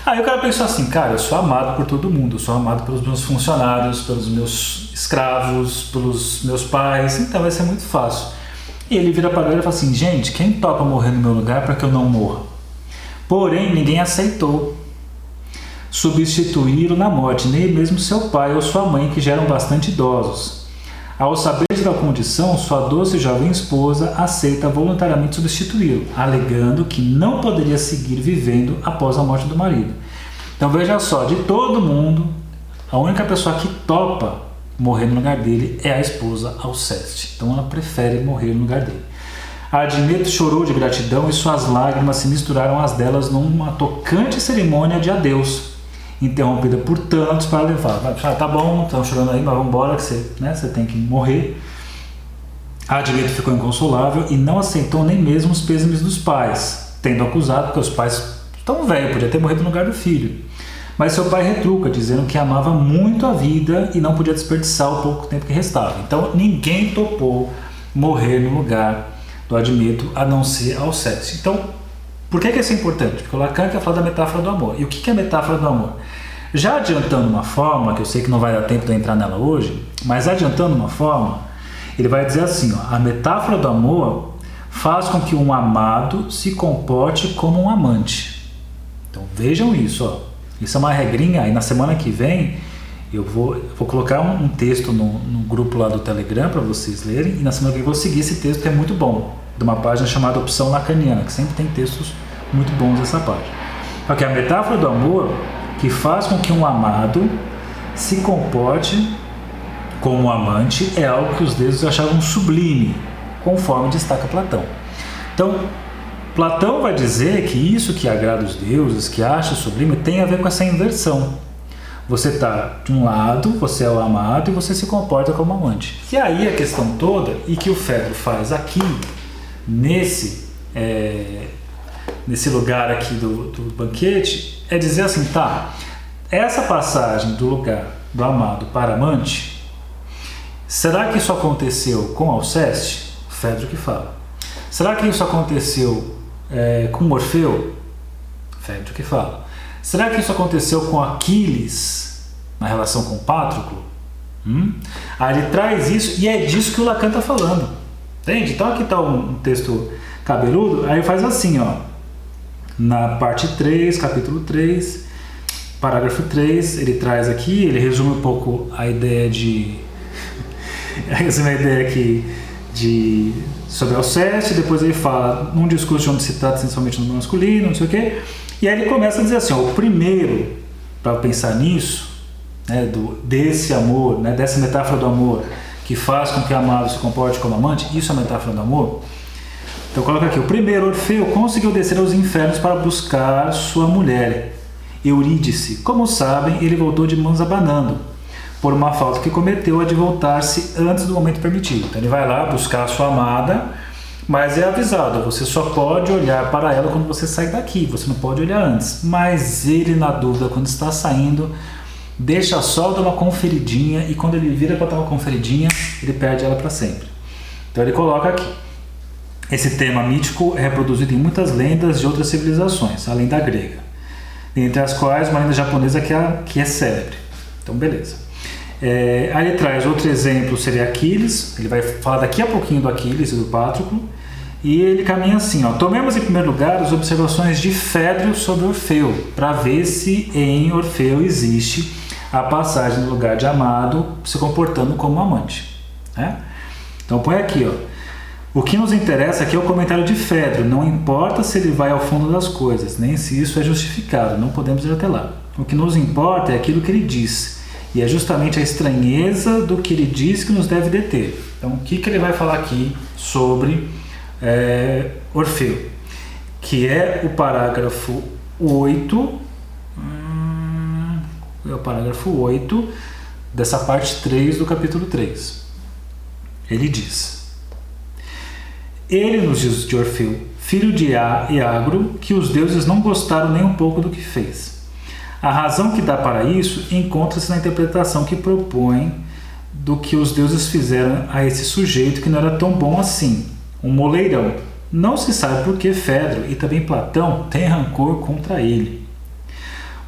Aí o cara pensou assim: cara, eu sou amado por todo mundo, eu sou amado pelos meus funcionários, pelos meus escravos, pelos meus pais, então vai ser muito fácil. E ele vira para a galera e fala assim: gente, quem topa morrer no meu lugar para que eu não morra? Porém, ninguém aceitou substituí-lo na morte, nem mesmo seu pai ou sua mãe, que já eram bastante idosos. Ao saber de tal condição, sua doce jovem esposa aceita voluntariamente substituí-lo, alegando que não poderia seguir vivendo após a morte do marido. Então veja só, de todo mundo, a única pessoa que topa morrer no lugar dele é a esposa Alceste. Então ela prefere morrer no lugar dele. Admeto chorou de gratidão e suas lágrimas se misturaram às delas numa tocante cerimônia de adeus, interrompida por Thanatos para levar. Tá bom, estão chorando aí, mas vamos embora, que você tem que morrer. Admeto ficou inconsolável e não aceitou nem mesmo os pêsames dos pais, tendo acusado que os pais estão velhos, podia ter morrido no lugar do filho. Mas seu pai retruca, dizendo que amava muito a vida e não podia desperdiçar o pouco tempo que restava. Então ninguém topou morrer no lugar do Admeto, a não ser Alceste. Então, por que isso é importante? Porque o Lacan quer falar da metáfora do amor. E o que é a metáfora do amor? Já adiantando uma forma, que eu sei que não vai dar tempo de eu entrar nela hoje, mas adiantando uma forma, ele vai dizer assim: ó, a metáfora do amor faz com que um amado se comporte como um amante. Então vejam isso, ó. Isso é uma regrinha. Aí na semana que vem eu vou colocar um texto no grupo lá do Telegram para vocês lerem, e na semana que vem eu vou seguir esse texto, que é muito bom, de uma página chamada Opção Lacaniana, que sempre tem textos muito bons nessa página. Porque a metáfora do amor que faz com que um amado se comporte como um amante é algo que os deuses achavam sublime, conforme destaca Platão. Então, Platão vai dizer que isso que agrada os deuses, que acha sublime, tem a ver com essa inversão. Você está de um lado, você é o amado e você se comporta como amante. E aí a questão toda, e que o Fedro faz aqui, nesse lugar aqui do banquete, é dizer assim: tá, essa passagem do lugar do amado para amante, será que isso aconteceu com Alceste? Fedro que fala. Será que isso aconteceu com Morfeu? Fedro que fala. Será que isso aconteceu com Aquiles na relação com Patroclo? Aí ele traz isso, e é disso que o Lacan está falando. Entende? Então aqui está um texto cabeludo. Aí faz assim, ó, na parte 3, capítulo 3, parágrafo 3, ele traz aqui, ele resume um pouco a ideia sobre Alceste. Depois ele fala num discurso onde se trata essencialmente do masculino, não sei o quê. E aí ele começa a dizer assim, ó, o primeiro, para pensar nisso, né, desse amor, né, dessa metáfora do amor, que faz com que o amado se comporte como amante, isso é a metáfora do amor. Então coloca aqui: o primeiro, Orfeu, conseguiu descer aos infernos para buscar sua mulher, Eurídice. Como sabem, ele voltou de mãos abanando, por uma falta que cometeu, a de voltar-se antes do momento permitido. Então ele vai lá buscar a sua amada, mas é avisado: você só pode olhar para ela quando você sair daqui, você não pode olhar antes. Mas ele, na dúvida, quando está saindo deixa só dar uma conferidinha, e quando ele vira para dar uma conferidinha, ele perde ela para sempre. Então ele coloca aqui: esse tema mítico é reproduzido em muitas lendas de outras civilizações, além da grega, entre as quais uma lenda japonesa que é célebre. Então beleza. Aí ele traz outro exemplo, seria Aquiles. Ele vai falar daqui a pouquinho do Aquiles e do Patroclo. E ele caminha assim, ó: tomemos em primeiro lugar as observações de Fedro sobre Orfeu, para ver se em Orfeu existe a passagem do lugar de amado se comportando como amante, né? Então põe aqui, ó: o que nos interessa aqui é o comentário de Fedro, não importa se ele vai ao fundo das coisas, nem se isso é justificado, não podemos ir até lá. O que nos importa é aquilo que ele diz, e é justamente a estranheza do que ele diz que nos deve deter. Então o que ele vai falar aqui sobre Orfeu, que é o parágrafo 8, é o parágrafo 8 dessa parte 3 do capítulo 3. Ele diz: ele nos diz de Orfeu, filho de Iagro, que os deuses não gostaram nem um pouco do que fez. A razão que dá para isso encontra-se na interpretação que propõe do que os deuses fizeram a esse sujeito que não era tão bom assim, um moleirão. Não se sabe por que Fedro e também Platão têm rancor contra ele.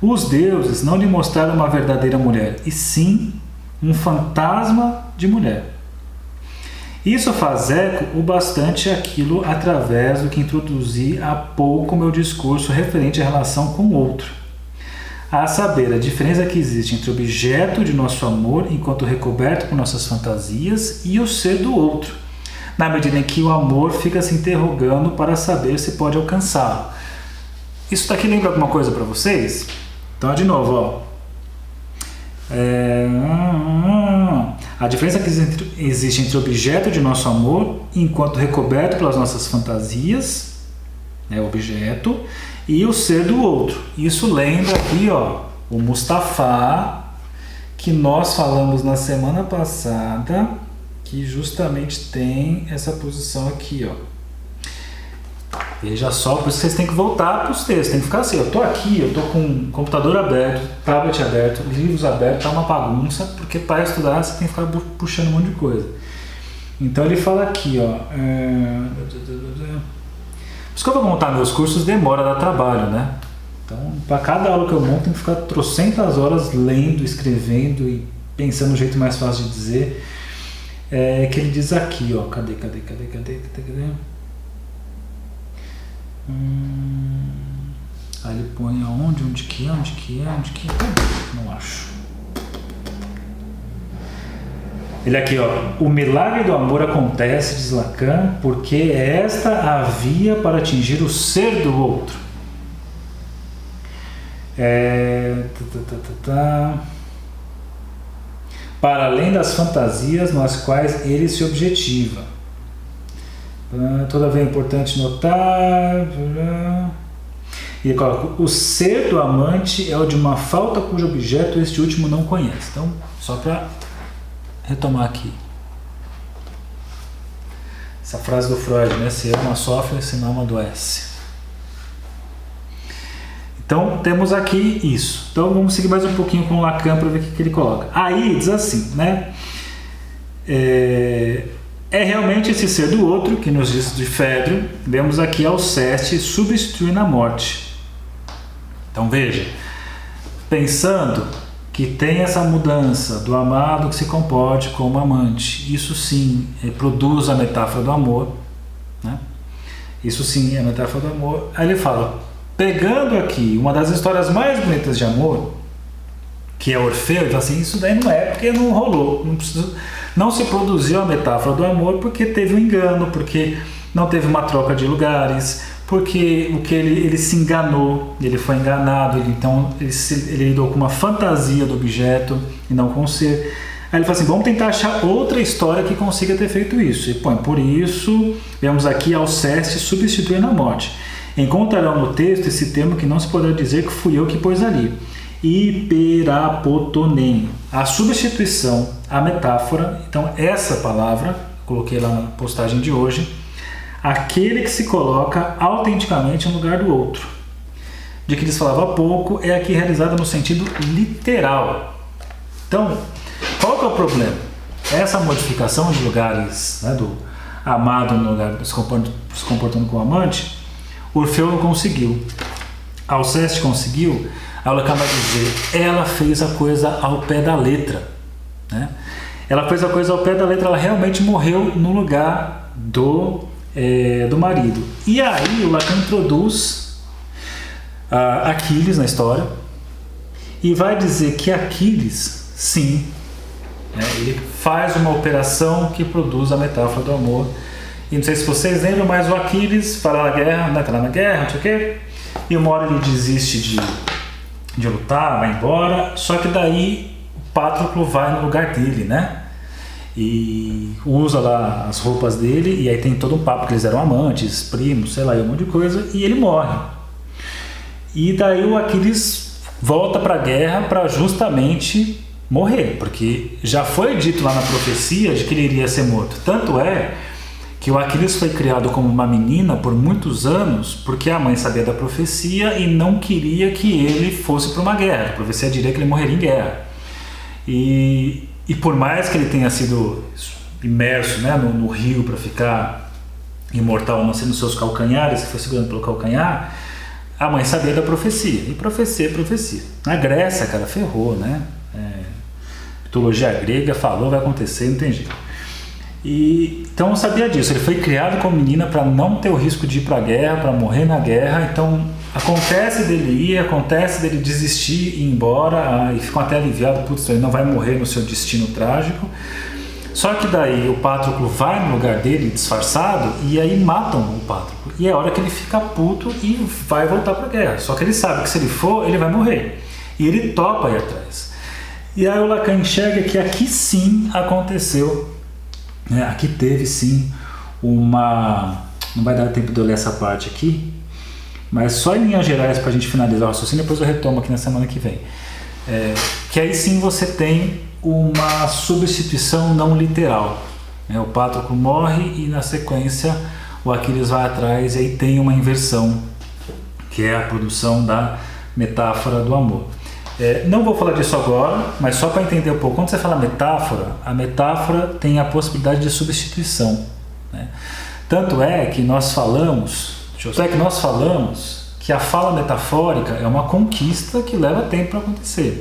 Os deuses não lhe mostraram uma verdadeira mulher, e sim um fantasma de mulher. Isso faz eco o bastante àquilo através do que introduzi há pouco meu discurso referente à relação com o outro. A saber, a diferença que existe entre o objeto de nosso amor, enquanto recoberto por nossas fantasias, e o ser do outro, na medida em que o amor fica se interrogando para saber se pode alcançá-lo. Isso daqui lembra alguma coisa para vocês? Então, de novo, ó. A diferença que existe entre o objeto de nosso amor, enquanto recoberto pelas nossas fantasias, objeto, e o ser do outro. Isso lembra aqui, ó, o Mustafa, que nós falamos na semana passada, que justamente tem essa posição aqui, ó. Veja só, por isso vocês têm que voltar para os textos, tem que ficar assim: eu tô aqui, eu tô com o computador aberto, tablet aberto, livros abertos, tá uma bagunça, porque para estudar você tem que ficar puxando um monte de coisa. Então ele fala aqui, ó, por isso que eu vou montar meus cursos, demora, dá trabalho, né? Então, para cada aula que eu monto, tem que ficar trocentas horas lendo, escrevendo e pensando no jeito mais fácil de dizer. Que ele diz aqui, ó, cadê? Aí ele põe onde que é? Não acho. Ele aqui, ó: o milagre do amor acontece, diz Lacan, porque esta a via para atingir o ser do outro. Para além das fantasias nas quais ele se objetiva. Todavia é importante notar. E ele coloca: o ser do amante é o de uma falta cujo objeto este último não conhece. Então, só para retomar aqui essa frase do Freud, né? Se ama, sofre, se não adoece. Então temos aqui isso. Então vamos seguir mais um pouquinho com o Lacan para ver o que ele coloca. Aí diz assim, né? É realmente esse ser do outro que nos diz de Fedro. Vemos aqui Alceste substituindo a morte. Então veja, pensando que tem essa mudança do amado que se comporte como amante, isso sim produz a metáfora do amor, né? Isso sim é a metáfora do amor. Aí ele fala, pegando aqui uma das histórias mais bonitas de amor, que é Orfeu, ele fala assim: isso daí não é porque não rolou, não se produziu a metáfora do amor porque teve um engano, porque não teve uma troca de lugares, porque ele se enganou, ele foi enganado, então ele lidou com uma fantasia do objeto e não com o ser. Aí ele fala assim: vamos tentar achar outra história que consiga ter feito isso. E põe: por isso, vemos aqui Alceste substituindo a morte. Encontrarão no texto esse termo que não se poderá dizer que fui eu que pôs ali: hiperapotonem. A substituição, a metáfora. Então essa palavra, coloquei lá na postagem de hoje, aquele que se coloca autenticamente no lugar do outro, de que lhes falava há pouco, é aqui realizada no sentido literal. Então, qual que é o problema? Essa modificação de lugares, né, do amado no lugar se comportando como amante, Orfeu não conseguiu. Alceste conseguiu. A Lacan vai dizer, ela fez a coisa ao pé da letra, né? Ela fez a coisa ao pé da letra, ela realmente morreu no lugar do marido. E aí o Lacan introduz Aquiles na história e vai dizer que Aquiles, sim, ele faz uma operação que produz a metáfora do amor. E não sei se vocês lembram, mas o Aquiles vai lá na guerra, né, tá lá na guerra, não sei o quê, e uma hora ele desiste de lutar, vai embora, só que daí o Patroclo vai no lugar dele, né? E usa lá as roupas dele, e aí tem todo um papo que eles eram amantes, primos, sei lá, um monte de coisa, e ele morre. E daí o Aquiles volta para a guerra para justamente morrer, porque já foi dito lá na profecia de que ele iria ser morto. Tanto é que o Aquiles foi criado como uma menina por muitos anos, porque a mãe sabia da profecia e não queria que ele fosse para uma guerra. A profecia diria que ele morreria em guerra. E por mais que ele tenha sido imerso, né, no rio para ficar imortal, não sendo nos seus calcanhares, que foi segurando pelo calcanhar, a mãe sabia da profecia. E profecia é profecia. Na Grécia, cara, ferrou, né? Mitologia grega falou, vai acontecer, não tem jeito. E então eu sabia disso. Ele foi criado como menina para não ter o risco de ir para a guerra, para morrer na guerra. Então acontece dele ir, acontece dele desistir e ir embora, e ficam até aliviados, putz, ele não vai morrer no seu destino trágico. Só que daí o Patroclo vai no lugar dele disfarçado e aí matam o Patroclo. E é a hora que ele fica puto e vai voltar para a guerra. Só que ele sabe que se ele for, ele vai morrer. E ele topa ir atrás. E aí o Lacan enxerga que aqui sim aconteceu, né? Aqui teve sim uma... Não vai dar tempo de eu ler essa parte aqui, mas só em linhas gerais para a gente finalizar o raciocínio, depois eu retomo aqui na semana que vem. Que aí sim você tem uma substituição não literal, né? O Patroclo morre e na sequência o Aquiles vai atrás, e aí tem uma inversão, que é a produção da metáfora do amor. Não vou falar disso agora, mas só para entender um pouco. Quando você fala metáfora, a metáfora tem a possibilidade de substituição, né? Tanto é que nós falamos que a fala metafórica é uma conquista que leva tempo para acontecer.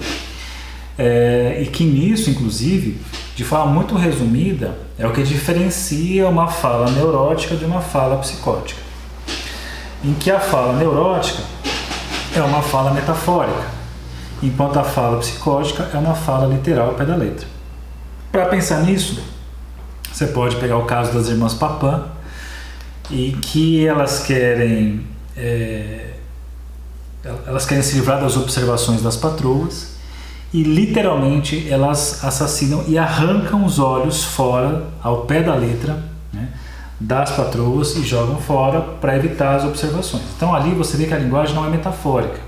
E que nisso, inclusive, de forma muito resumida, é o que diferencia uma fala neurótica de uma fala psicótica. Em que a fala neurótica é uma fala metafórica, enquanto a fala psicótica é uma fala literal ao pé da letra. Para pensar nisso, você pode pegar o caso das irmãs Papin, e que elas querem se livrar das observações das patroas, e literalmente elas assassinam e arrancam os olhos fora, ao pé da letra, né, das patroas, e jogam fora para evitar as observações. Então ali você vê que a linguagem não é metafórica.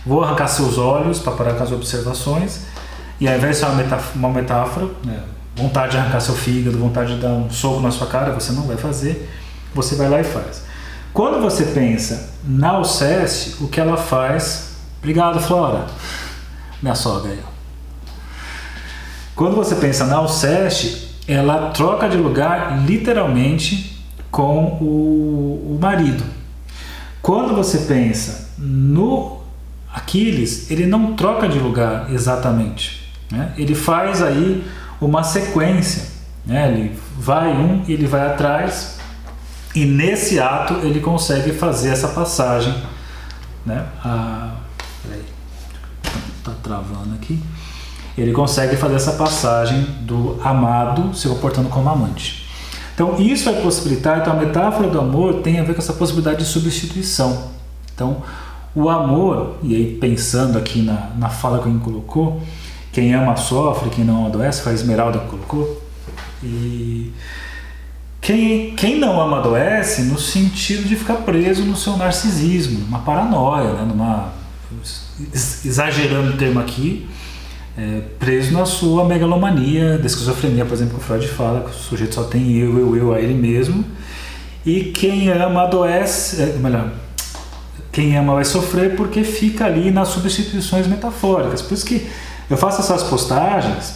Vou arrancar seus olhos para parar com as observações, e ao invés de ser uma metáfora, né, vontade de arrancar seu fígado, vontade de dar um soco na sua cara, você não vai fazer, você vai lá e faz. Quando você pensa na Alceste, o que ela faz... Obrigado, Flora, minha sogra aí. Quando você pensa na Alceste, ela troca de lugar literalmente com o marido. Quando você pensa no Aquiles, ele não troca de lugar exatamente, né? Ele faz aí uma sequência, né? Ele vai e ele vai atrás, e nesse ato ele consegue fazer essa passagem, né? Peraí, tá travando aqui. Ele consegue fazer essa passagem do amado se comportando como amante. Então isso vai possibilitar, então a metáfora do amor tem a ver com essa possibilidade de substituição. Então o amor, e aí pensando aqui na fala que a gente colocou, quem ama sofre, quem não adoece, foi a Esmeralda que colocou, e quem não ama adoece no sentido de ficar preso no seu narcisismo, numa paranoia, né? Exagerando o termo aqui, preso na sua megalomania, da esquizofrenia, por exemplo, que o Freud fala, que o sujeito só tem eu a ele mesmo, e quem ama adoece, quem ama vai sofrer porque fica ali nas substituições metafóricas. Por isso que Eu faço essas postagens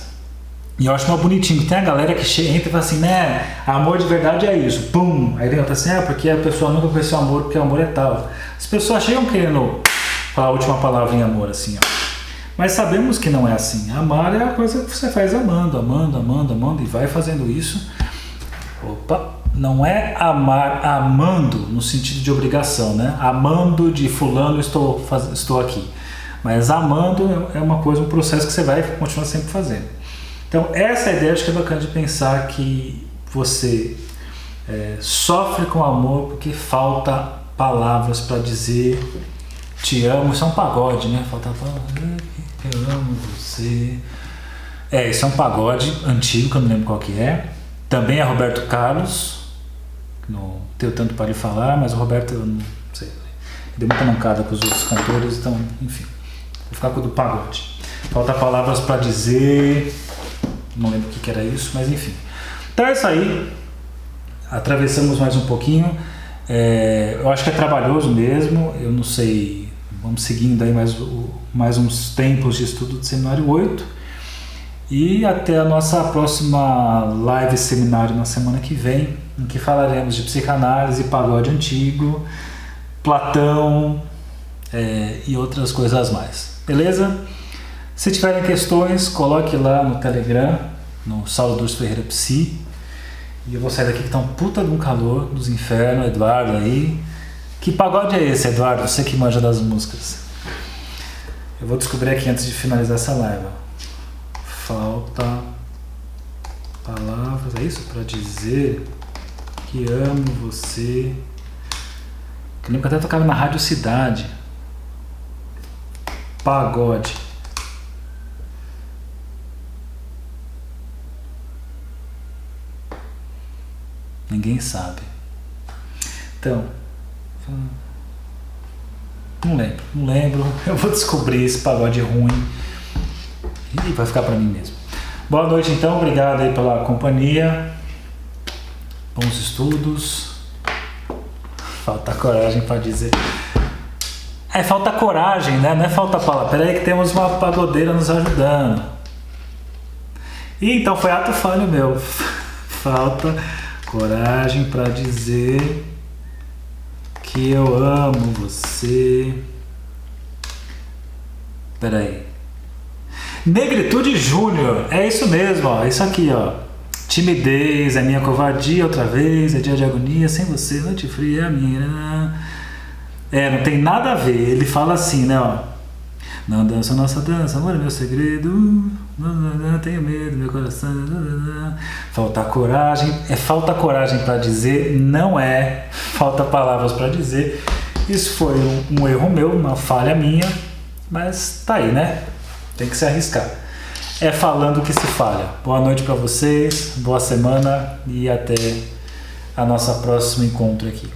e eu acho mal bonitinho. Tem a galera que entra e fala assim, né, amor de verdade é isso, pum. Aí vem outra assim, porque a pessoa nunca conheceu amor, porque o amor é tal. As pessoas chegam querendo falar a última palavra em amor, assim, ó. Mas sabemos que não é assim. Amar é a coisa que você faz amando, amando, amando, amando, e vai fazendo isso. Opa, não é amar amando no sentido de obrigação, né? Amando de fulano estou aqui. Mas amando é uma coisa, um processo que você vai continuar sempre fazendo. Então essa ideia acho que é bacana de pensar que você sofre com amor porque falta palavras para dizer te amo. Isso é um pagode, né? Falta palavras, eu amo você. Isso é um pagode antigo, que eu não lembro qual que é. Também é Roberto Carlos, não tenho tanto para lhe falar, mas o Roberto, eu não sei, deu muita mancada com os outros cantores, então, enfim, vou ficar com o do pagode. Falta palavras para dizer, não lembro o que era isso, mas enfim. Então é isso aí, atravessamos mais um pouquinho, eu acho que é trabalhoso mesmo, eu não sei, vamos seguindo aí mais uns tempos de estudo do Seminário 8, e até a nossa próxima live seminário na semana que vem, em que falaremos de psicanálise, pagode antigo, Platão e outras coisas mais. Beleza? Se tiverem questões, coloque lá no Telegram, no Saulo Durso Ferreira Psi. E eu vou sair daqui que tá um puta de um calor dos infernos, Eduardo aí. Que pagode é esse, Eduardo? Você que manja das músicas. Eu vou descobrir aqui antes de finalizar essa live. Falta palavras, é isso? Pra dizer que amo você. Que lembro que até tocava na Rádio Cidade. Pagode. Ninguém sabe. Então, não lembro. Eu vou descobrir esse pagode ruim. E vai ficar para mim mesmo. Boa noite então, obrigado aí pela companhia. Bons estudos. Falta coragem para dizer. Falta coragem, né? Não é falta palavra. Peraí que temos uma pagodeira nos ajudando. E então foi ato falho meu. Falta coragem para dizer que eu amo você. Peraí. Negritude Júnior, é isso mesmo, ó, isso aqui, ó. Timidez é minha covardia outra vez, é dia de agonia, sem você, noite fria é a minha. Não tem nada a ver, ele fala assim, né, ó. Não dança nossa dança, amor é meu segredo, não tenho medo, meu coração. Falta coragem, falta coragem para dizer, não é falta palavras para dizer. Isso foi um erro meu, uma falha minha, mas tá aí, né? Tem que se arriscar. É falando que se falha. Boa noite para vocês, boa semana e até a nossa próximo encontro aqui.